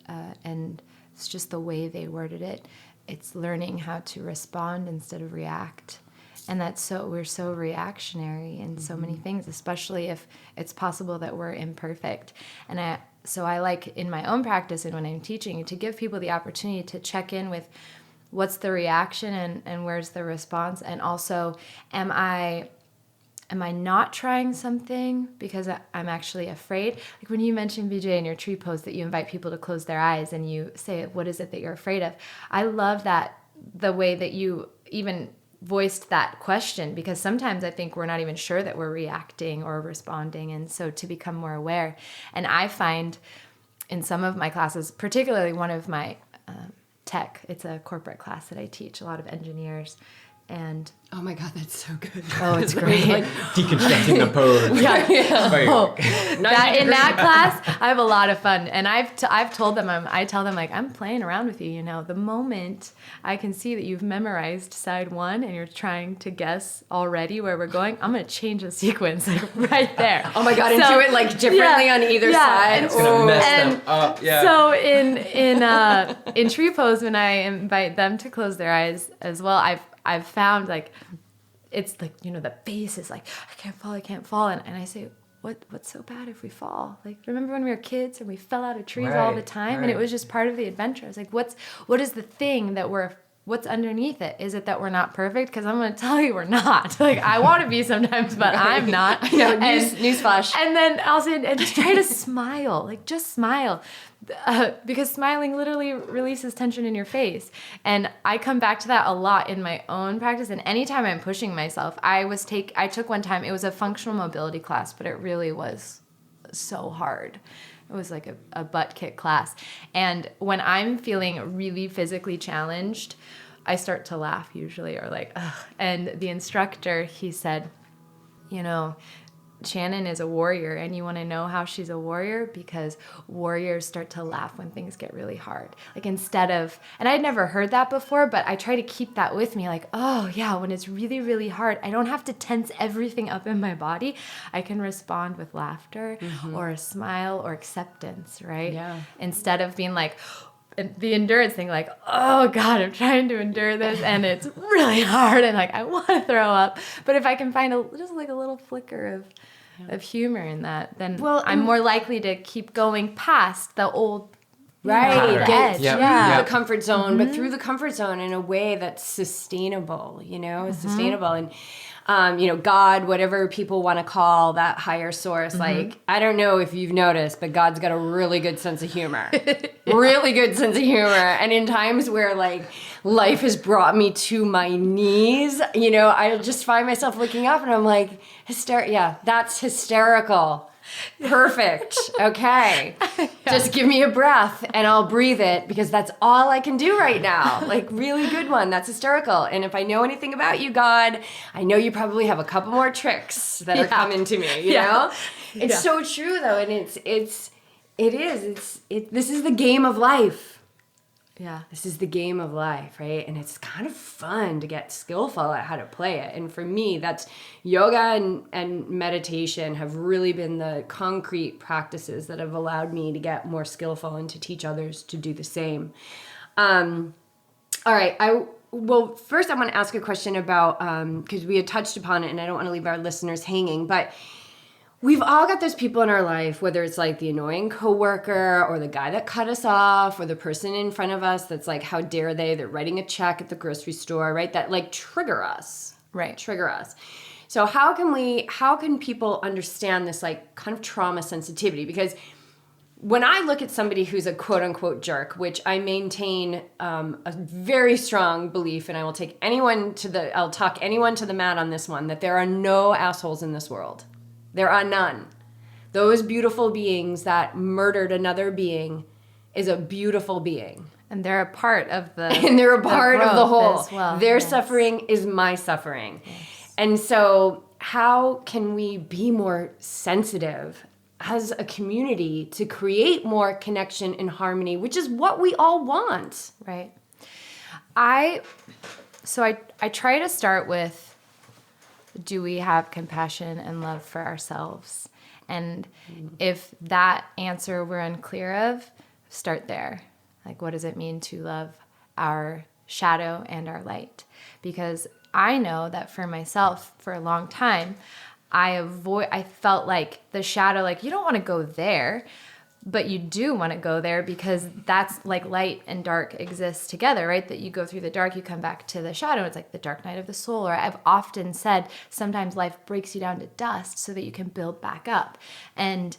and it's just the way they worded it. It's learning how to respond instead of react. And we're so reactionary in so many things, especially if it's possible that we're imperfect. And I like in my own practice and when I'm teaching to give people the opportunity to check in with what's the reaction and where's the response, and also am I not trying something because I'm actually afraid? Like when you mentioned, BJ, in your tree pose that you invite people to close their eyes and you say, what is it that you're afraid of? I love that, the way that you even voiced that question, because sometimes I think we're not even sure that we're reacting or responding, and so to become more aware. And I find in some of my classes, particularly one of my tech, it's a corporate class that I teach, a lot of engineers, and oh my God, that's so good. Oh, it's great. Like deconstructing the pose. In that class, I have a lot of fun, and I've told them, I tell them like, I'm playing around with you. You know, the moment I can see that you've memorized side one and you're trying to guess already where we're going, I'm gonna change the sequence like right there. Oh my God, and do it like differently on either side. It's gonna mess them up. Yeah. So in tree pose, when I invite them to close their eyes as well, I've found like, it's like, you know, the face is like, I can't fall. And I say, what's so bad if we fall? Like, remember when we were kids and we fell out of trees all the time? And it was just part of the adventure. It's like, what is the thing that we're what's underneath it? Is it that we're not perfect? Because I'm going to tell you we're not. Like, I want to be sometimes, but I'm not. Newsflash. And then also, and try to smile. Like, just smile. Because smiling literally releases tension in your face. And I come back to that a lot in my own practice. And anytime I'm pushing myself, I took one time, it was a functional mobility class, but it really was so hard. It was like a butt kick class. And when I'm feeling really physically challenged, I start to laugh usually, or like, ugh. And the instructor, he said, Shannon is a warrior, and you want to know how she's a warrior? Because warriors start to laugh when things get really hard. Like, instead of, and I'd never heard that before, but I try to keep that with me. Like, oh yeah, when it's really, really hard, I don't have to tense everything up in my body. I can respond with laughter or a smile or acceptance, right? Yeah. Instead of being like, the endurance thing, like, oh God, I'm trying to endure this and it's really hard and like I want to throw up. But if I can find just like a little flicker of humor in that, then I'm more likely to keep going past the old the edge. Through the comfort zone, but through the comfort zone in a way that's sustainable, sustainable. And God, whatever people want to call that higher source, like, I don't know if you've noticed, but God's got a really good sense of humor. Really good sense of humor. And in times where, like, life has brought me to my knees, I just find myself looking up and I'm like, that's hysterical. Perfect. Okay. Just give me a breath and I'll breathe it, because that's all I can do right now. Like, really good one. That's hysterical. And if I know anything about you, God, I know you probably have a couple more tricks that are coming to me, you know? It's so true though. And this is the game of life. Yeah. This is the game of life, right? And it's kind of fun to get skillful at how to play it. And for me, that's yoga and meditation have really been the concrete practices that have allowed me to get more skillful and to teach others to do the same. All right. First I want to ask a question about, because we had touched upon it and I don't want to leave our listeners hanging, but we've all got those people in our life, whether it's like the annoying coworker or the guy that cut us off or the person in front of us that's like, how dare they? They're writing a check at the grocery store, right? That like trigger us. Right. Trigger us. So how can people understand this like kind of trauma sensitivity? Because when I look at somebody who's a quote unquote jerk, which I maintain a very strong belief, and I will take I'll talk anyone to the mat on this one, that there are no assholes in this world. There are none. Those beautiful beings that murdered another being is a beautiful being. And they're a part of the and they're a part of the whole. As well. Their suffering is my suffering. Yes. And so how can we be more sensitive as a community to create more connection and harmony, which is what we all want? Right. I try to start with, do we have compassion and love for ourselves? And if that answer we're unclear of, start there. Like, what does it mean to love our shadow and our light? Because I know that for myself, for a long time, I felt like the shadow, like, you don't want to go there, but you do want to go there because that's like light and dark exist together, right? That you go through the dark, you come back to the shadow. It's like the dark night of the soul. Or I've often said sometimes life breaks you down to dust so that you can build back up. And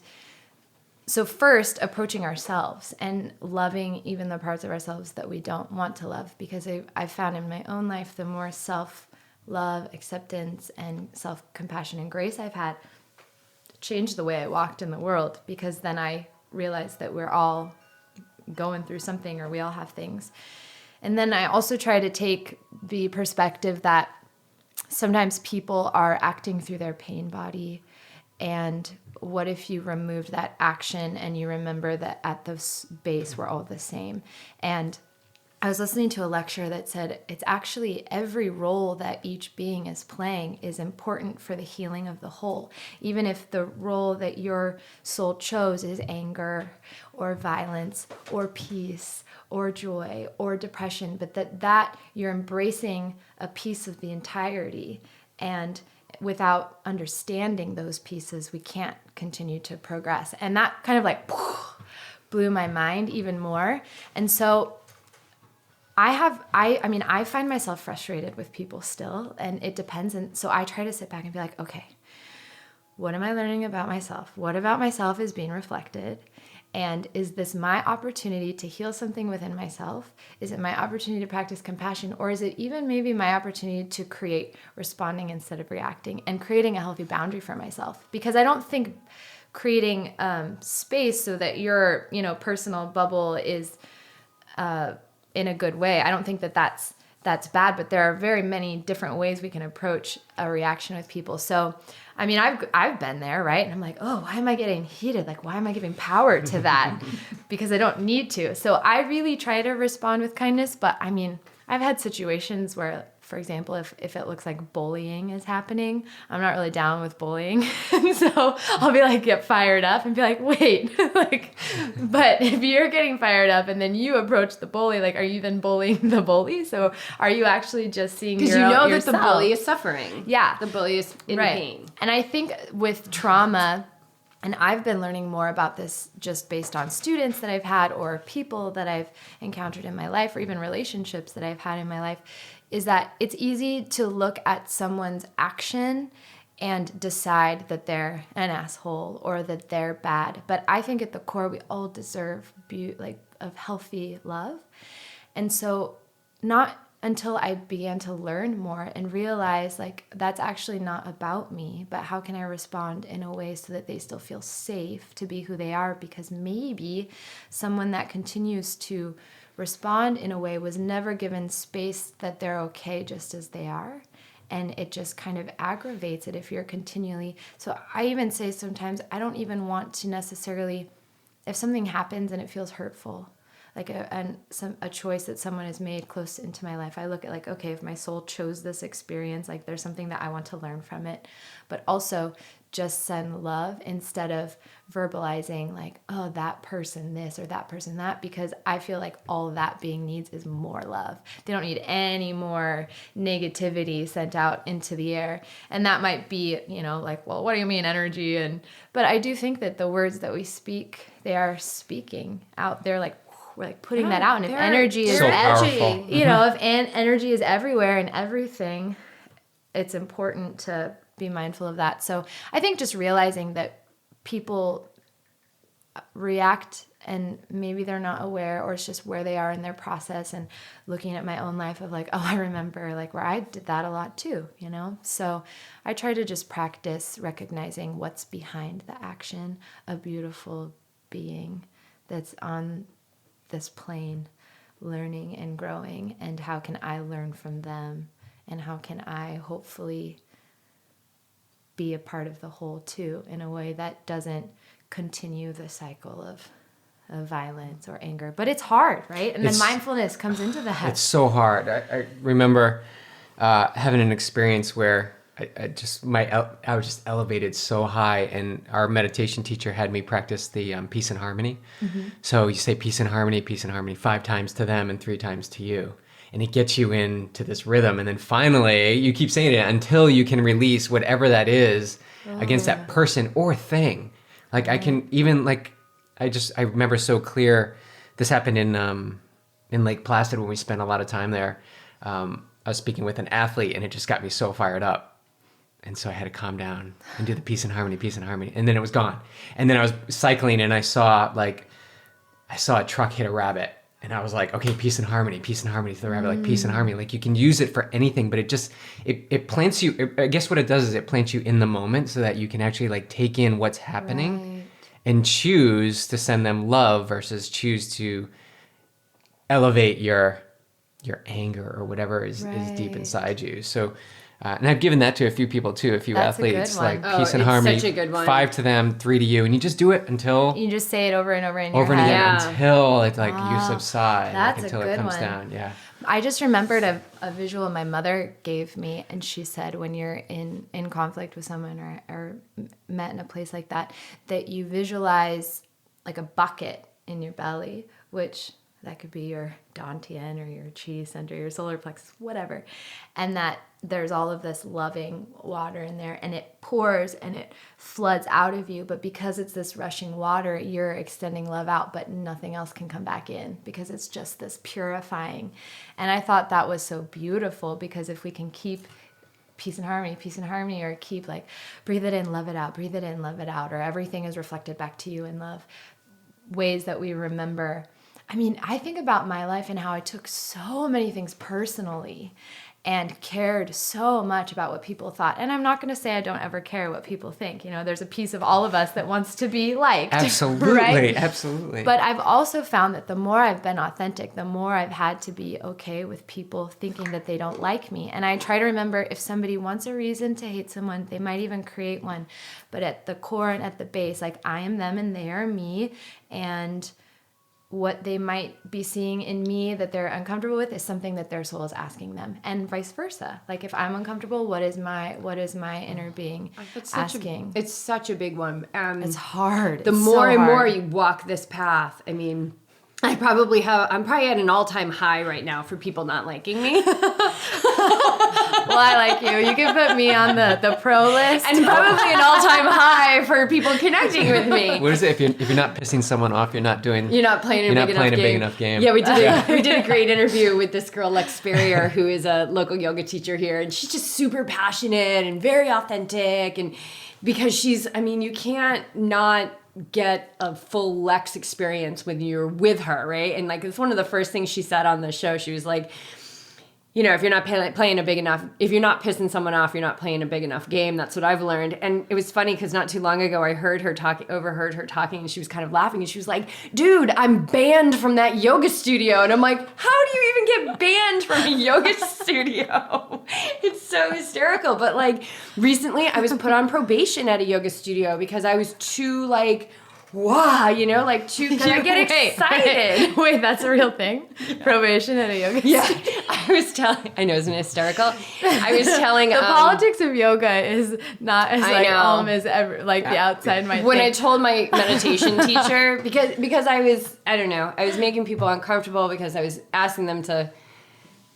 so first, approaching ourselves and loving even the parts of ourselves that we don't want to love, because I've found in my own life, the more self-love, acceptance, and self-compassion and grace I've had, changed the way I walked in the world, because then I realize that we're all going through something, or we all have things. And then I also try to take the perspective that sometimes people are acting through their pain body, and what if you removed that action and you remember that at the base we're all the same? And I was listening to a lecture that said it's actually every role that each being is playing is important for the healing of the whole. Even if the role that your soul chose is anger or violence or peace or joy or depression, but that you're embracing a piece of the entirety. And without understanding those pieces, we can't continue to progress. And that kind of like blew my mind even more. And so I mean, I find myself frustrated with people still, and it depends. And so I try to sit back and be like, okay, what am I learning about myself? What about myself is being reflected? And is this my opportunity to heal something within myself? Is it my opportunity to practice compassion? Or is it even maybe my opportunity to create responding instead of reacting and creating a healthy boundary for myself? Because I don't think creating space so that your, personal bubble is in a good way, I don't think that that's bad, but there are very many different ways we can approach a reaction with people. So, I mean, I've been there, right? And I'm like, oh, why am I getting heated? Like, why am I giving power to that? Because I don't need to. So I really try to respond with kindness, but I mean, I've had situations where, for example, if it looks like bullying is happening, I'm not really down with bullying. And so I'll be like, get fired up and be like, wait, but if you're getting fired up and then you approach the bully, like, are you then bullying the bully? So are you actually just seeing because you know yourself? that the bully is suffering. Yeah. The bully is in pain. And I think with trauma, and I've been learning more about this just based on students that I've had or people that I've encountered in my life or even relationships that I've had in my life, is that it's easy to look at someone's action and decide that they're an asshole or that they're bad. But I think at the core, we all deserve of healthy love. And so not until I began to learn more and realize that's actually not about me, but how can I respond in a way so that they still feel safe to be who they are? Because maybe someone that continues to respond in a way was never given space that they're okay just as they are. And it just kind of aggravates it if you're continually. So I even say sometimes I don't even want to necessarily, if something happens and it feels hurtful, like a choice that someone has made close into my life, I look at okay, if my soul chose this experience, there's something that I want to learn from it. But also just send love instead of verbalizing oh, that person this or that person that, because I feel like all that being needs is more love. They don't need any more negativity sent out into the air. And that might be, well, what do you mean energy? But I do think that the words that we speak, they are speaking out. They're we're putting that out. And if energy is so powerful. if energy is everywhere and everything, it's important to be mindful of that. So I think just realizing that people react and maybe they're not aware, or it's just where they are in their process, and looking at my own life of oh, I remember where I did that a lot too, So I try to just practice recognizing what's behind the action, a beautiful being that's on this plane learning and growing, and how can I learn from them, and how can I hopefully be a part of the whole too, in a way that doesn't continue the cycle of violence or anger. But it's hard, right? And then mindfulness comes into that. It's so hard. I remember having an experience where I was just elevated so high, and our meditation teacher had me practice the peace and harmony. Mm-hmm. So you say peace and harmony 5 times to them and 3 times to you. And it gets you into this rhythm. And then finally, you keep saying it until you can release whatever that is against that person or thing. I can even I remember so clear. This happened in Lake Placid when we spent a lot of time there. I was speaking with an athlete, and it just got me so fired up. And so I had to calm down and do the peace and harmony. And then it was gone. And then I was cycling, and I saw a truck hit a rabbit. And I was like, okay, peace and harmony to the rabbit, peace and harmony. You can use it for anything, but it plants you. I guess what it does is it plants you in the moment so that you can actually take in what's happening and choose to send them love versus choose to elevate your anger or whatever is deep inside you. So, and I've given that to a few people too, a few athletes, peace and harmony, such a good one. 5 to them, 3 to you. And you just do it until... You just say it over and over in your head. Over and again, until it you subside, that's until a good it comes one. down. Yeah. I just remembered a visual my mother gave me, and she said when you're in conflict with someone or met in a place like that you visualize a bucket in your belly, which that could be your dantian or your chi center, your solar plexus, whatever. And that there's all of this loving water in there, and it pours and it floods out of you. But because it's this rushing water, you're extending love out, but nothing else can come back in because it's just this purifying. And I thought that was so beautiful, because if we can keep peace and harmony, or keep like, breathe it in, love it out, breathe it in, love it out, or everything is reflected back to you in love, ways that we remember. I mean, I think about my life and how I took so many things personally and cared so much about what people thought. And I'm not going to say I don't ever care what people think. You know, there's a piece of all of us that wants to be liked. Absolutely, right? Absolutely. But I've also found that the more I've been authentic, the more I've had to be okay with people thinking that they don't like me. And I try to remember, if somebody wants a reason to hate someone, they might even create one. But at the core and at the base, like, I am them and they are me. And what they might be seeing in me that they're uncomfortable with is something that their soul is asking them, and vice versa. Like, if I'm uncomfortable, what is my inner being asking? It's such a big one. It's hard. The more and more you walk this path, I mean, I'm probably at an all-time high right now for people not liking me. Well, I like you. You can put me on the pro list. And probably an all-time high for people connecting with me. What is it? If you're not pissing someone off, you're not playing a big enough game. Yeah, we did a great interview with this girl, Lex Spurrier, who is a local yoga teacher here, and she's just super passionate and very authentic. And because you can't not get a full Lex experience when you're with her, right? And like, it's one of the first things she said on the show. She was like, you know, if you're not playing a big enough, if you're not pissing someone off, you're not playing a big enough game. That's what I've learned. And it was funny because not too long ago, I overheard her talking, and she was kind of laughing, and she was like, dude, I'm banned from that yoga studio. And I'm like, how do you even get banned from a yoga studio? It's so hysterical. But like, recently I was put on probation at a yoga studio because I was too like, wow, you know, like, because I get excited. Wait, that's a real thing? Yeah. Probation at a yoga studio? I know, isn't it hysterical? I was telling... the politics of yoga is not as as ever, like the outside might When think. I told my meditation teacher, because I was making people uncomfortable because I was asking them to,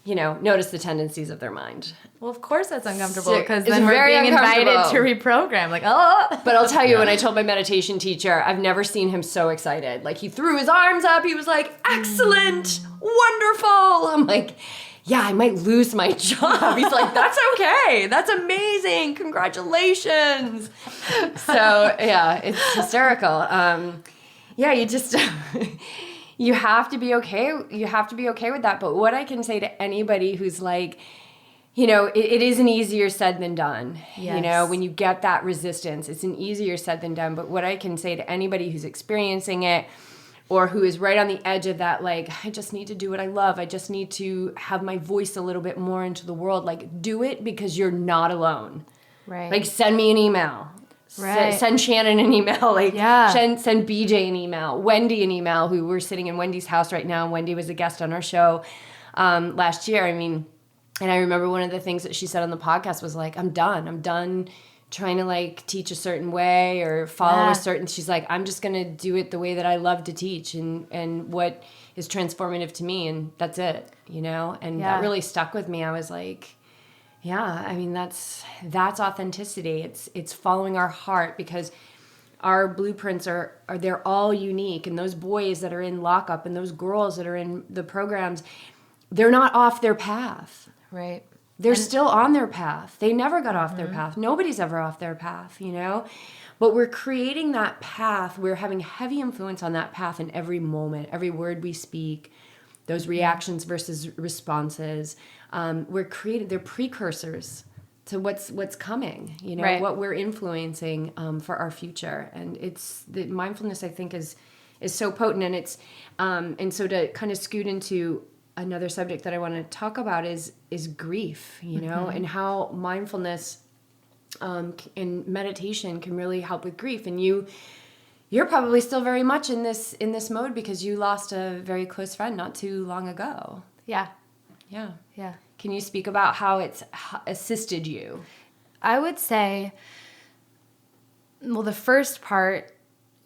you know, notice the tendencies of their mind. Well, of course that's uncomfortable, because it's then we're very being invited to reprogram. Like, oh. But I'll tell you, when I told my meditation teacher, I've never seen him so excited. Like, he threw his arms up. He was like, excellent, wonderful. I'm like, yeah, I might lose my job. He's like, that's okay. That's amazing. Congratulations. So, yeah, it's hysterical. You just... You have to be okay. You have to be okay with that. But what I can say to anybody who's like, you know, it is an easier said than done. Yes. You know, when you get that resistance, it's an easier said than done. But what I can say to anybody who's experiencing it, or who is right on the edge of that, like, I just need to do what I love. I just need to have my voice a little bit more into the world. Like, do it, because you're not alone. Right. Like, send me an email. Right. Send Shannon an email, send BJ an email, Wendy an email, who we're sitting in Wendy's house right now. Wendy was a guest on our show last year. I mean, and I remember one of the things that she said on the podcast was like, I'm done trying to like teach a certain way or follow a certain, she's like, I'm just going to do it the way that I love to teach and what is transformative to me. And that's it, you know? And that really stuck with me. I was like, yeah, I mean, that's authenticity. It's following our heart, because our blueprints are they're all unique. And those boys that are in lockup and those girls that are in the programs, they're not off their path. Right. They're still on their path. They never got off their path. Nobody's ever off their path, you know? But we're creating that path. We're having heavy influence on that path in every moment, every word we speak, those reactions versus responses. They're precursors to what's coming, you know, what we're influencing for our future. And it's the mindfulness, I think, is so potent. And it's and so to kind of scoot into another subject that I want to talk about is grief, you know, and how mindfulness and meditation can really help with grief. And you're probably still very much in this mode, because you lost a very close friend not too long ago. Yeah. Can you speak about how it's assisted you? I would say, well, the first part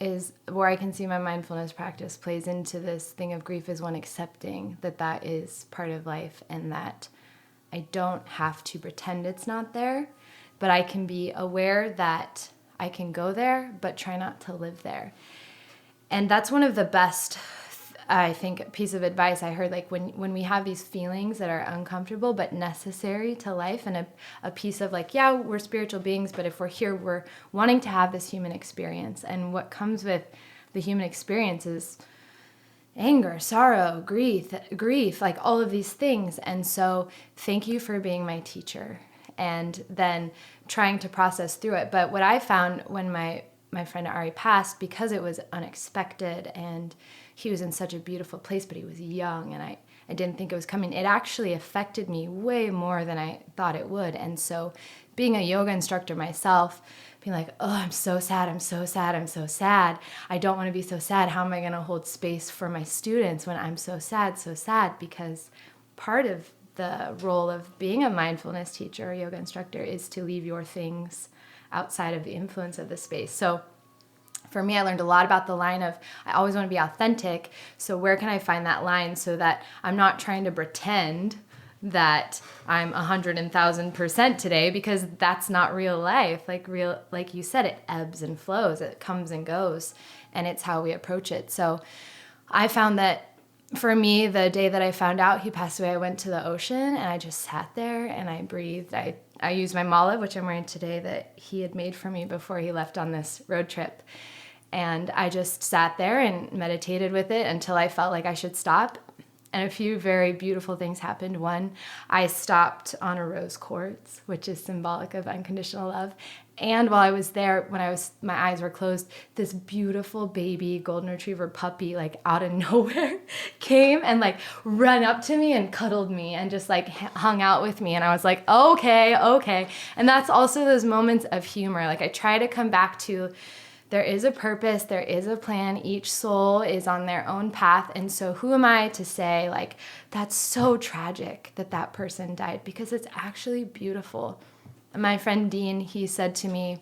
is where I can see my mindfulness practice plays into this thing of grief is one accepting that is part of life and that I don't have to pretend it's not there, but I can be aware that I can go there, but try not to live there. And that's one of the best, I think, piece of advice I heard, like when we have these feelings that are uncomfortable but necessary to life, and a piece of like, yeah, we're spiritual beings, but if we're here, we're wanting to have this human experience. And what comes with the human experience is anger, sorrow, grief, like all of these things. And so thank you for being my teacher, and then trying to process through it. But what I found when my friend Ari passed, because it was unexpected and he was in such a beautiful place, but he was young and I didn't think it was coming, it actually affected me way more than I thought it would. And so being a yoga instructor myself, being like, oh, I'm so sad, I'm so sad, I'm so sad. I don't want to be so sad. How am I going to hold space for my students when I'm so sad, because part of the role of being a mindfulness teacher or yoga instructor is to leave your things outside of the influence of the space. So for me, I learned a lot about the line of I always want to be authentic. So where can I find that line so that I'm not trying to pretend that I'm 100,000% today, because that's not real life. Like you said, it ebbs and flows, it comes and goes, and it's how we approach it. So I found that for me, the day that I found out he passed away, I went to the ocean and I just sat there and I breathed. I used my mala, which I'm wearing today, that he had made for me before he left on this road trip. And I just sat there and meditated with it until I felt like I should stop. And a few very beautiful things happened. One, I stopped on a rose quartz, which is symbolic of unconditional love. And while I was there, my eyes were closed, this beautiful baby golden retriever puppy, like out of nowhere, came and like ran up to me and cuddled me and just like hung out with me. And I was like, okay. And that's also those moments of humor. Like I try to come back to, there is a purpose, there is a plan, each soul is on their own path. And so who am I to say like, that's so tragic that person died, because it's actually beautiful. My friend Dean, he said to me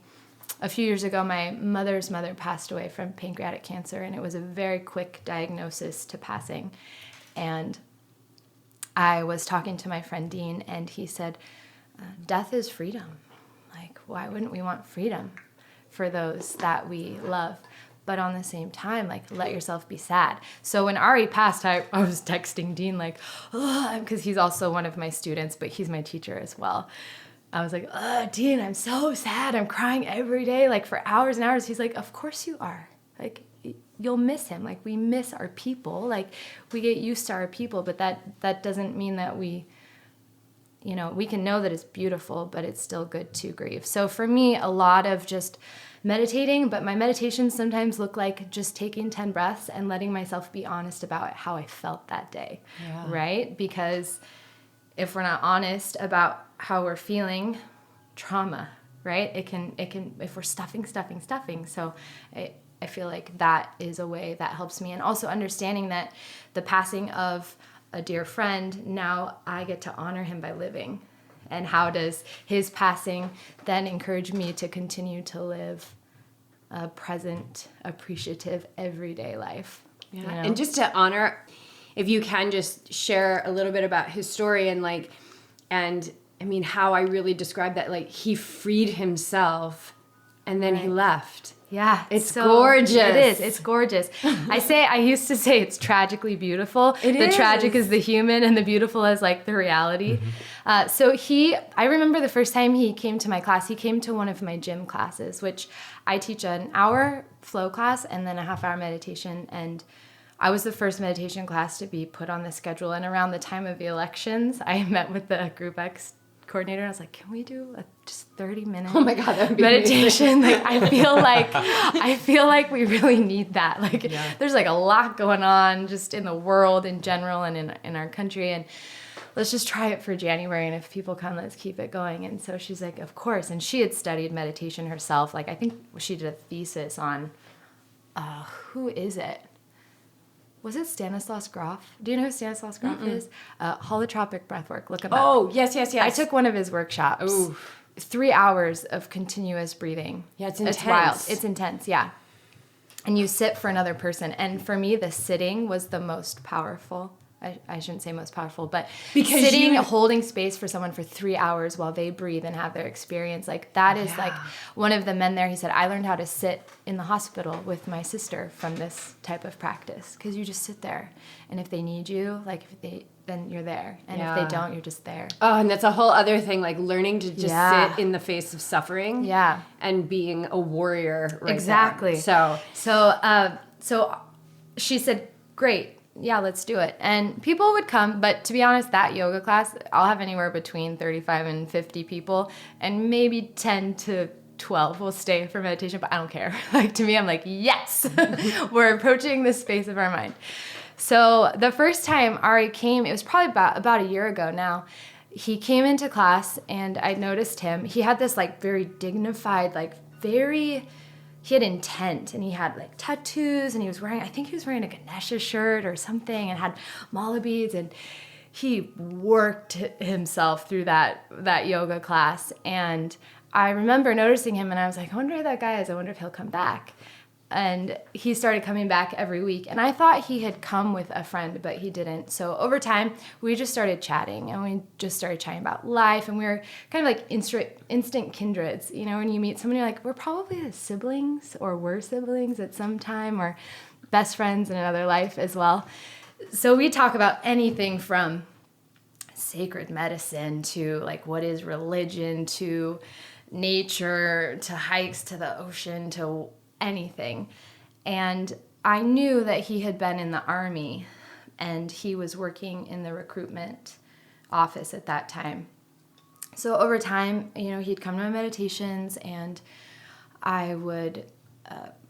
a few years ago, my mother's mother passed away from pancreatic cancer, and it was a very quick diagnosis to passing. And I was talking to my friend Dean, and he said, death is freedom. Like, why wouldn't we want freedom for those that we love? But on the same time, like, let yourself be sad. So when Ari passed, I was texting Dean like, oh, because he's also one of my students, but he's my teacher as well. I was like, oh, Dean, I'm so sad. I'm crying every day, like for hours and hours. He's like, of course you are. Like, you'll miss him. Like, we miss our people. Like, we get used to our people, but that doesn't mean that we can know that it's beautiful, but it's still good to grieve. So for me, a lot of just meditating, but my meditations sometimes look like just taking 10 breaths and letting myself be honest about how I felt that day, right? Because if we're not honest about how we're feeling, trauma, right? It can, if we're stuffing. So I feel like that is a way that helps me. And also understanding that the passing of a dear friend, now I get to honor him by living. And how does his passing then encourage me to continue to live a present, appreciative, everyday life? Yeah. You know? And just to honor, if you can just share a little bit about his story and I mean, how I really describe that, like he freed himself and then he left. Yeah. It's so gorgeous. It is. It's gorgeous. I used to say it's tragically beautiful. The tragic is the human and the beautiful is like the reality. Mm-hmm. I remember the first time he came to my class, he came to one of my gym classes, which I teach an hour flow class and then a half-hour meditation. And I was the first meditation class to be put on the schedule. And around the time of the elections, I met with the Group X coordinator. I was like, can we do a just 30-minute oh my God, that would be meditation? Like, I feel like we really need that. Like, there's like a lot going on just in the world in general and in our country. And let's just try it for January. And if people come, let's keep it going. And so she's like, of course. And she had studied meditation herself. Like, I think she did a thesis on, who is it? Was it Stanislaus Grof? Do you know who Stanislaus Grof is? Holotropic breathwork. Look him up. Oh, yes. I took one of his workshops. Ooh. 3 hours of continuous breathing. Yeah, it's intense. It's wild. It's intense, yeah. and you sit for another person. And for me, the sitting was the most powerful. I shouldn't say most powerful, but because sitting, holding space for someone for 3 hours while they breathe and have their experience, like that is like one of the men there, he said, I learned how to sit in the hospital with my sister from this type of practice, because you just sit there, and if they need you, like then you're there, and if they don't, you're just there. Oh, and that's a whole other thing, like learning to just sit in the face of suffering, and being a warrior. Right exactly. There. So she said, great. Yeah, let's do it. And people would come, but to be honest, that yoga class, I'll have anywhere between 35 and 50 people, and maybe 10 to 12 will stay for meditation, but I don't care. Like, to me, I'm like, yes, we're approaching this space of our mind. So the first time Ari came, it was probably about a year ago now. He came into class, and I noticed him. He had this like very dignified, like he had intent, and he had like tattoos, and I think he was wearing a Ganesha shirt or something, and had mala beads, and he worked himself through that yoga class. And I remember noticing him, and I was like, I wonder who that guy is. I wonder if he'll come back. And he started coming back every week. And I thought he had come with a friend, but he didn't. So over time, we just started chatting, and we just started chatting about life. And we were kind of like instant kindreds. You know, when you meet someone, you're like, we're probably siblings, or were siblings at some time, or best friends in another life as well. So we talk about anything from sacred medicine to like what is religion, to nature, to hikes, to the ocean, to anything. And I knew that he had been in the Army, and he was working in the recruitment office at that time. So over time, you know, he'd come to my meditations, and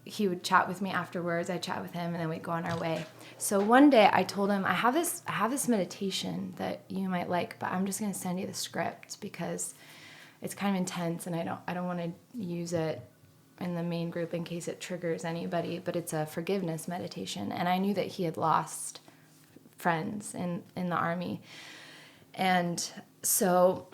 he would chat with me afterwards. I'd chat with him, and then we'd go on our way. So one day I told him, I have this meditation that you might like, but I'm just going to send you the script because it's kind of intense, and I don't want to use it in the main group in case it triggers anybody, but it's a forgiveness meditation. And I knew that he had lost friends in the Army. And so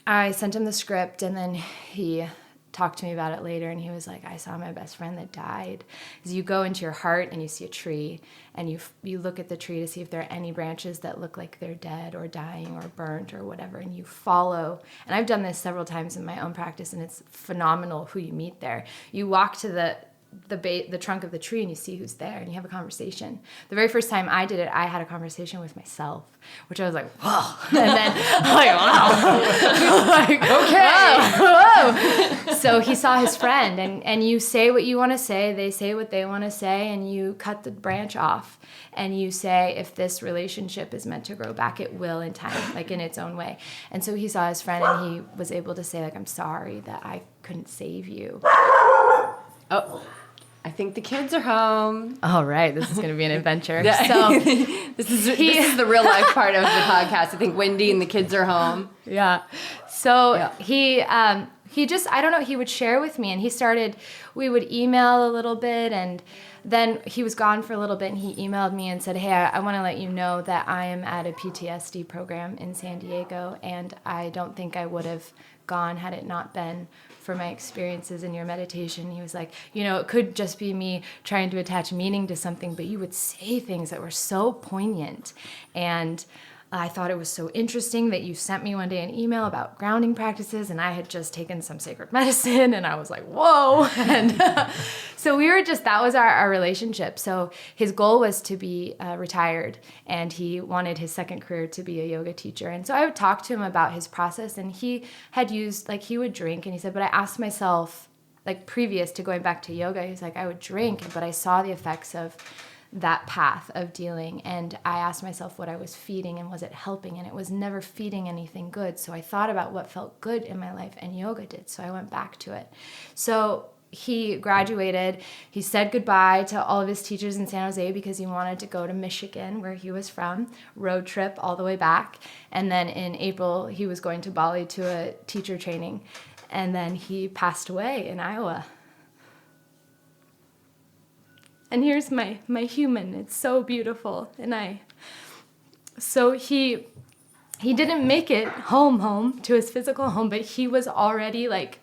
I sent him the script, and then he talked to me about it later, and he was like, I saw my best friend that died. Because you go into your heart and you see a tree, and you look at the tree to see if there are any branches that look like they're dead or dying or burnt or whatever, and you follow. And I've done this several times in my own practice, and it's phenomenal who you meet there. You walk to the trunk of the tree, and you see who's there, and you have a conversation. The very first time I did it, I had a conversation with myself, which I was like, whoa. And then I'm like, wow. Like, okay. Whoa. So he saw his friend, and you say what you want to say, they say what they want to say, and you cut the branch off, and you say, if this relationship is meant to grow back, it will in time, like in its own way. And so he saw his friend, and he was able to say, like, I'm sorry that I couldn't save you. Oh, I think the kids are home. All right, this is going to be an adventure. So this is the real life part of the podcast. I think Wendy and the kids are home. Yeah. So he just, I don't know, he would share with me, and we would email a little bit, and then he was gone for a little bit, and he emailed me and said, hey, I want to let you know that I am at a PTSD program in San Diego, and I don't think I would have gone had it not been for my experiences in your meditation. He was like, you know, it could just be me trying to attach meaning to something, but you would say things that were so poignant. And I thought it was so interesting that you sent me one day an email about grounding practices, and I had just taken some sacred medicine, and I was like, whoa. And so that was our relationship. So his goal was to be retired, and he wanted his second career to be a yoga teacher. And so I would talk to him about his process, and he had used, like, he would drink, and he said, but I asked myself, like, previous to going back to yoga, he's like, I would drink, but I saw the effects of that path of dealing, and I asked myself what I was feeding, and was it helping, and it was never feeding anything good. So I thought about what felt good in my life, and yoga did, so I went back to it. So he graduated. He said goodbye to all of his teachers in San Jose because he wanted to go to Michigan, where he was from, road trip all the way back. And then in April, he was going to Bali to a teacher training, and then he passed away in Iowa. And here's my human. It's so beautiful. So he didn't make it home to his physical home, but he was already, like,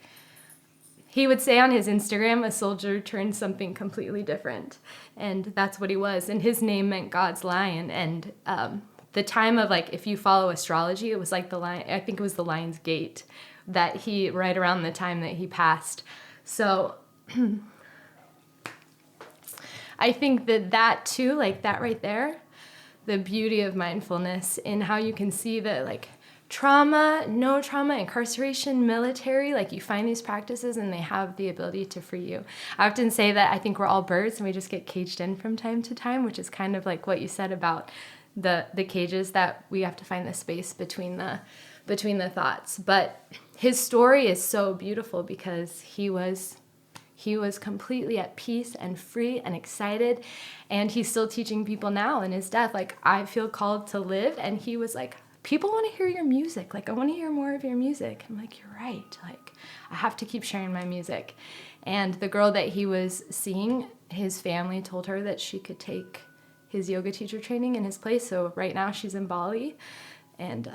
he would say on his Instagram, a soldier turned something completely different. And that's what he was. And his name meant God's lion. And the time of, like, if you follow astrology, it was like the lion, I think it was the lion's gate that he, right around the time that he passed. So I think that too, like that right there, the beauty of mindfulness in how you can see that, like, trauma, no trauma, incarceration, military, like you find these practices and they have the ability to free you. I often say that I think we're all birds and we just get caged in from time to time, which is kind of like what you said about the cages, that we have to find the space between the thoughts. But his story is so beautiful because he was completely at peace and free and excited, and he's still teaching people now in his death, like, I feel called to live. And he was like, people want to hear your music. Like, I want to hear more of your music. I'm like, you're right. Like, I have to keep sharing my music. And the girl that he was seeing, his family told her that she could take his yoga teacher training in his place. So right now she's in Bali. And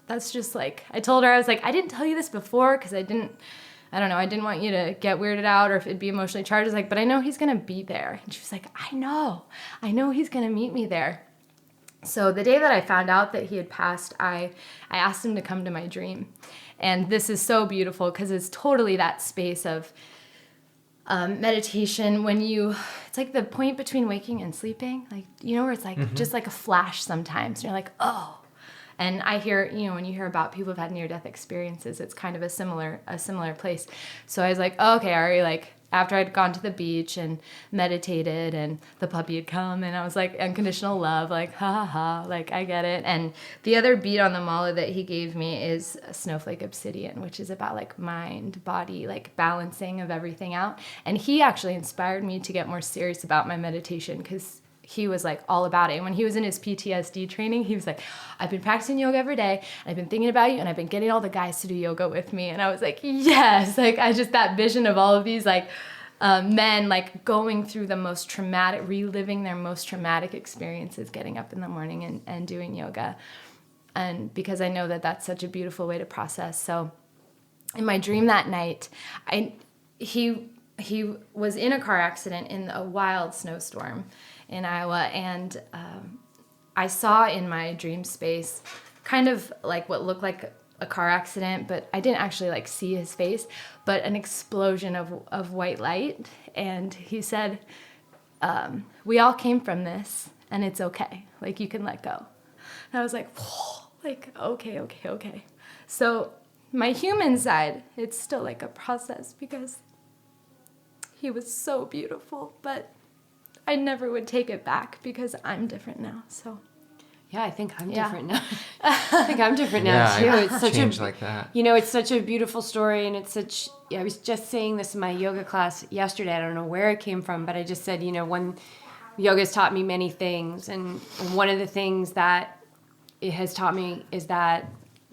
that's just like, I told her, I was like, I didn't tell you this before because I didn't want you to get weirded out or if it'd be emotionally charged. I was like, but I know he's going to be there. And she was like, I know he's going to meet me there. So the day that I found out that he had passed, I asked him to come to my dream. And this is so beautiful because it's totally that space of meditation when it's like the point between waking and sleeping. Like, you know, where it's like just like a flash sometimes. And you're like, oh. And I hear, you know, when you hear about people who've had near-death experiences, it's kind of a similar place. So I was like, oh, okay, Ari, like, after I'd gone to the beach and meditated and the puppy had come and I was like, unconditional love, like, ha ha ha, like, I get it. And the other bead on the mala that he gave me is a snowflake obsidian, which is about like mind, body, like balancing of everything out. And he actually inspired me to get more serious about my meditation because he was like all about it. And when he was in his PTSD training, he was like, I've been practicing yoga every day and I've been thinking about you and I've been getting all the guys to do yoga with me. And I was like, yes, like I just, that vision of all of these like men like going through the most traumatic, reliving their most traumatic experiences, getting up in the morning and doing yoga. And because I know that that's such a beautiful way to process. So in my dream that night, he was in a car accident in a wild snowstorm in Iowa, and I saw in my dream space kind of like what looked like a car accident, but I didn't actually like see his face, but an explosion of white light. And he said, we all came from this and it's okay. Like, you can let go. And I was like, whoa, like, okay. So my human side, it's still like a process because he was so beautiful, but I never would take it back because I'm different now. So yeah, I think I'm different now. I think I'm different now too. It's such change like that. You know, it's such a beautiful story, and it's such. I was just saying this in my yoga class yesterday. I don't know where it came from, but I just said, you know, when yoga has taught me many things, and one of the things that it has taught me is that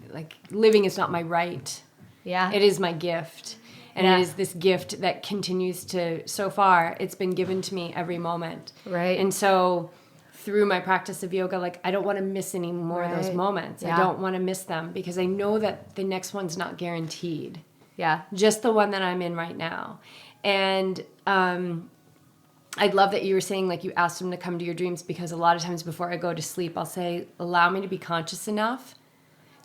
like living is not my right. Yeah, it is my gift. And it is this gift that continues to, so far, it's been given to me every moment. Right. And so through my practice of yoga, like, I don't want to miss any more of those moments. Yeah. I don't want to miss them because I know that the next one's not guaranteed. Yeah. Just the one that I'm in right now. And I love that you were saying, like, you asked him to come to your dreams, because a lot of times before I go to sleep, I'll say, allow me to be conscious enough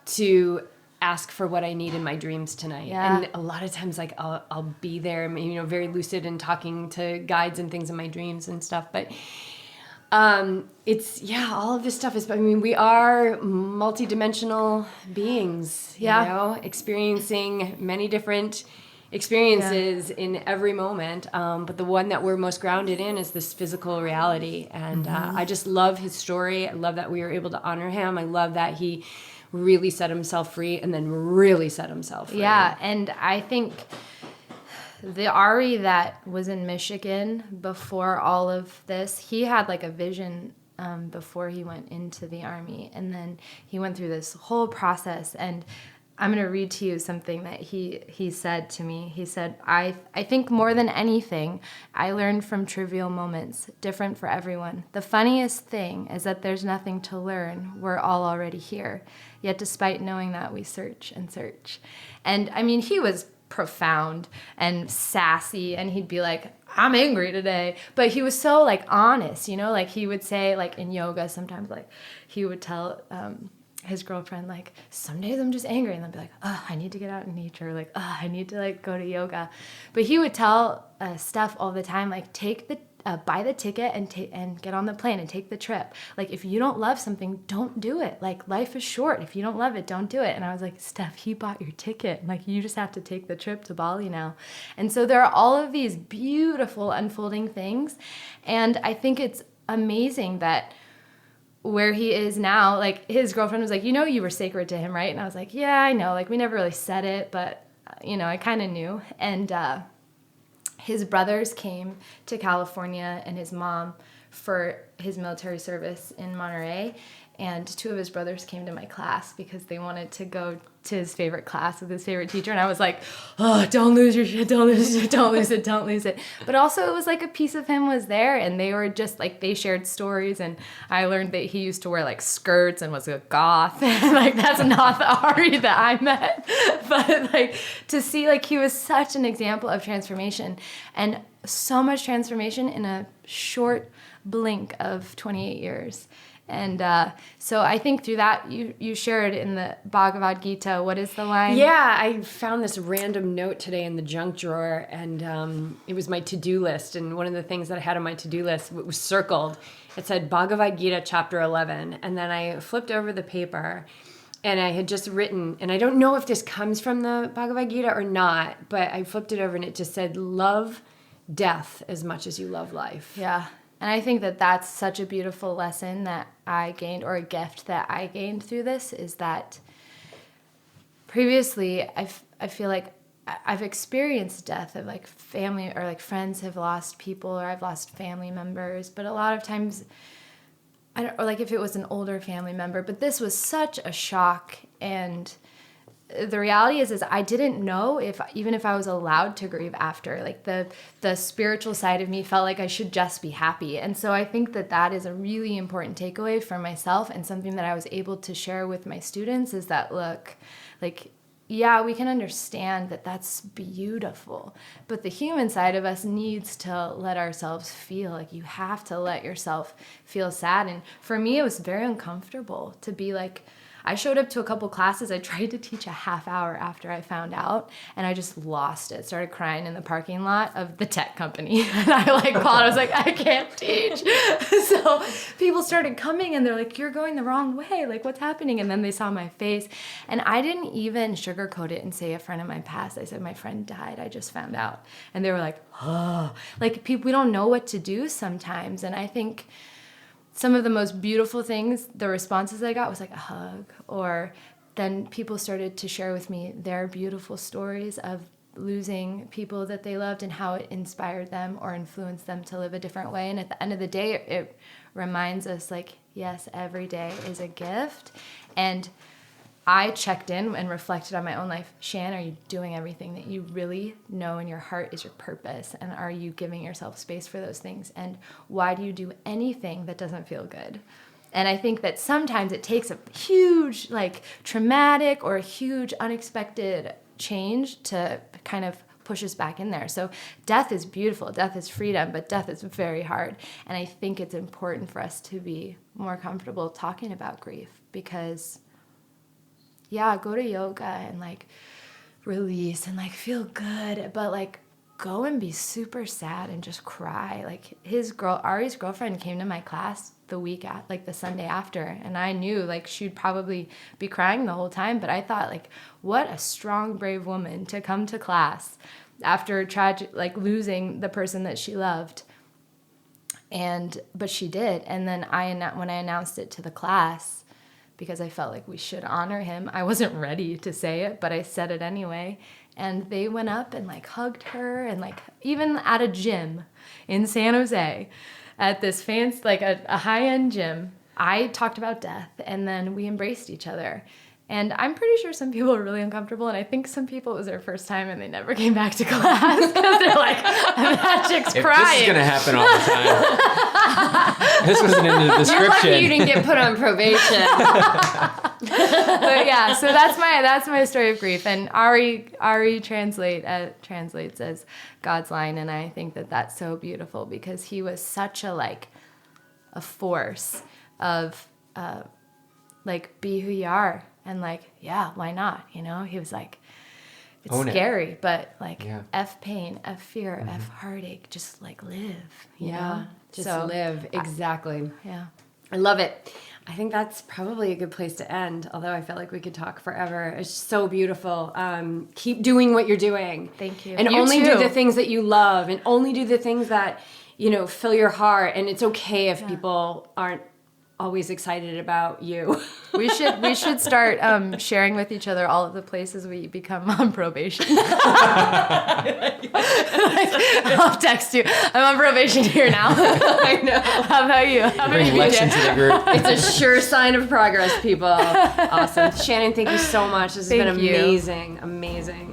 to ask for what I need in my dreams tonight. Yeah. And a lot of times, like, I'll be there, you know, very lucid and talking to guides and things in my dreams and stuff. But it's, all of this stuff is, I mean, we are multidimensional beings, you know, experiencing many different experiences in every moment. But the one that we're most grounded in is this physical reality. And I just love his story. I love that we were able to honor him. I love that he really set himself free and then really set himself free. Yeah, and I think the Ari that was in Michigan before all of this, he had like a vision before he went into the Army. And then he went through this whole process. And I'm going to read to you something that he said to me. He said, I think more than anything, I learned from trivial moments, different for everyone. The funniest thing is that there's nothing to learn. We're all already here. Yet despite knowing that, we search and search. And I mean, he was profound and sassy, and he'd be like, I'm angry today. But he was so like honest, you know, like he would say like in yoga sometimes, like he would tell his girlfriend, like, some days I'm just angry, and they'll be like, oh, I need to get out in nature, like, oh, I need to like go to yoga. But he would tell Steph all the time, like, buy the ticket and get on the plane and take the trip. Like, if you don't love something, don't do it. Like, life is short. If you don't love it, don't do it. And I was like, Steph, he bought your ticket. Like, you just have to take the trip to Bali now. And so there are all of these beautiful unfolding things. And I think it's amazing that where he is now, like, his girlfriend was like, you know, you were sacred to him, right? And I was like, yeah, I know. Like, we never really said it, but, you know, I kind of knew. And his brothers came to California and his mom for his military service in Monterey. And 2 of his brothers came to my class because they wanted to go to his favorite class with his favorite teacher. And I was like, oh, don't lose your shit, don't lose it, don't lose it, don't lose it. But also it was like a piece of him was there, and they were just like, they shared stories. And I learned that he used to wear like skirts and was a goth. Like, that's not the Ari that I met. But like, to see, like, he was such an example of transformation, and so much transformation in a short blink of 28 years. And so I think through that, you shared in the Bhagavad Gita, what is the line? Yeah, I found this random note today in the junk drawer, and it was my to-do list. And one of the things that I had on my to-do list was circled. It said Bhagavad Gita chapter 11. And then I flipped over the paper, and I had just written, and I don't know if this comes from the Bhagavad Gita or not, but I flipped it over and it just said, love death as much as you love life. Yeah. And I think that that's such a beautiful lesson that I gained, or a gift that I gained through this, is that previously I feel like I've experienced death of like family, or like friends have lost people, or I've lost family members. But a lot of times, or like if it was an older family member, but this was such a shock. And the reality is I didn't know even if I was allowed to grieve after. Like the spiritual side of me felt like I should just be happy. And so I think that is a really important takeaway for myself, and something that I was able to share with my students, is that, look, like, yeah, we can understand that that's beautiful, but the human side of us needs to let ourselves feel. Like, you have to let yourself feel sad. And for me, it was very uncomfortable to be like, I showed up to a couple classes. I tried to teach a half hour after I found out, and I just lost it. Started crying in the parking lot of the tech company. And I like called. I was like, I can't teach. So people started coming, and they're like, you're going the wrong way. Like, what's happening? And then they saw my face. And I didn't even sugarcoat it and say a friend of mine passed. I said, my friend died. I just found out. And they were like, oh. Like, people, we don't know what to do sometimes. And I think some of the most beautiful things, the responses I got was like a hug, or then people started to share with me their beautiful stories of losing people that they loved and how it inspired them or influenced them to live a different way. And at the end of the day, it reminds us, like, yes, every day is a gift. And I checked in and reflected on my own life. Shan, are you doing everything that you really know in your heart is your purpose? And are you giving yourself space for those things? And why do you do anything that doesn't feel good? And I think that sometimes it takes a huge, like, traumatic or a huge unexpected change to kind of push us back in there. So death is beautiful. Death is freedom, but death is very hard. And I think it's important for us to be more comfortable talking about grief, because yeah, go to yoga and like release and like feel good, but like go and be super sad and just cry. Like Ari's girlfriend came to my class the Sunday after, and I knew like she'd probably be crying the whole time, but I thought, like, what a strong, brave woman to come to class after like losing the person that she loved. But she did. And then when I announced it to the class, because I felt like we should honor him, I wasn't ready to say it, but I said it anyway. And they went up and like hugged her, and like even at a gym in San Jose, at this fancy, like a high-end gym, I talked about death, and then we embraced each other. And I'm pretty sure some people were really uncomfortable, and I think some people, it was their first time and they never came back to class because they're like, that chick's crying. This is going to happen all the time. This wasn't in the description. You're lucky you didn't get put on probation. But yeah, so that's my story of grief. And Ari translates as God's line, and I think that that's so beautiful because he was such a force of be who you are, and why not? He was like, it's scary, but F pain, F fear, F heartache, just live. You know? Just live. Exactly. Yeah. I love it. I think that's probably a good place to end, although I feel like we could talk forever. It's so beautiful. Keep doing what you're doing. Thank you. And You only too. do the things that you love, and only do the things that, fill your heart. And it's okay if people aren't always excited about you. We should start sharing with each other all of the places we become on probation. I'll text you. I'm on probation here now. I know. How about you? How about Bring you, Lex BJ? into the group. It's a sure sign of progress, people. Awesome. Shannon, thank you so much. This has been Thank you. amazing. Amazing.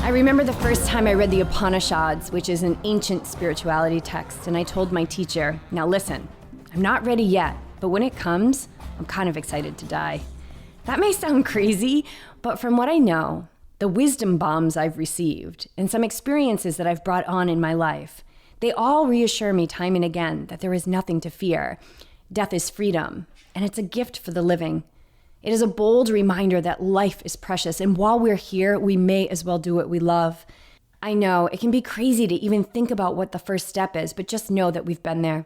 I remember the first time I read the Upanishads, which is an ancient spirituality text, and I told my teacher, now listen, I'm not ready yet, but when it comes, I'm kind of excited to die. That may sound crazy, but from what I know, the wisdom bombs I've received, and some experiences that I've brought on in my life, they all reassure me time and again that there is nothing to fear. Death is freedom, and it's a gift for the living. It is a bold reminder that life is precious, and while we're here, we may as well do what we love. I know it can be crazy to even think about what the first step is, but just know that we've been there.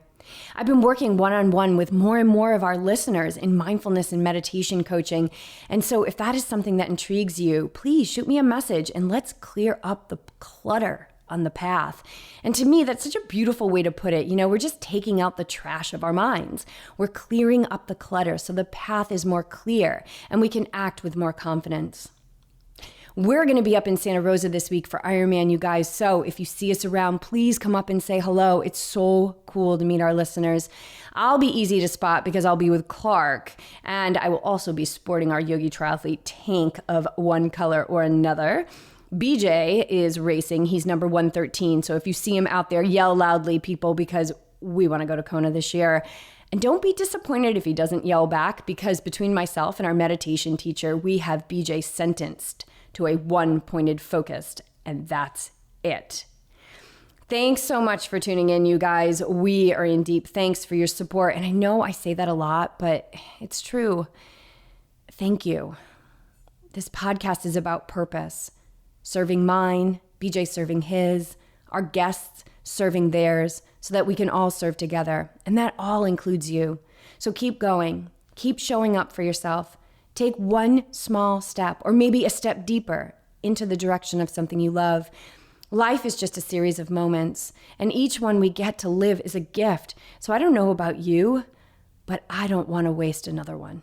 I've been working one-on-one with more and more of our listeners in mindfulness and meditation coaching, and so if that is something that intrigues you, please shoot me a message and let's clear up the clutter on the path. And to me, that's such a beautiful way to put it. We're just taking out the trash of our minds. We're clearing up the clutter so the path is more clear and we can act with more confidence. We're going to be up in Santa Rosa this week for Ironman, you guys. So if you see us around, please come up and say hello. It's so cool to meet our listeners. I'll be easy to spot because I'll be with Clark, and I will also be sporting our Yogi Triathlete tank of one color or another. BJ is racing. He's number 113. So if you see him out there, yell loudly, people, because we want to go to Kona this year. And don't be disappointed if he doesn't yell back, because between myself and our meditation teacher, we have BJ sentenced to a one-pointed focus, and that's it. Thanks so much for tuning in, you guys. We are in deep. Thanks for your support. And I know I say that a lot, but it's true. Thank you. This podcast is about purpose. Serving mine, BJ serving his, our guests serving theirs, so that we can all serve together. And that all includes you. So keep going. Keep showing up for yourself. Take one small step, or maybe a step deeper, into the direction of something you love. Life is just a series of moments, and each one we get to live is a gift. So I don't know about you, but I don't want to waste another one.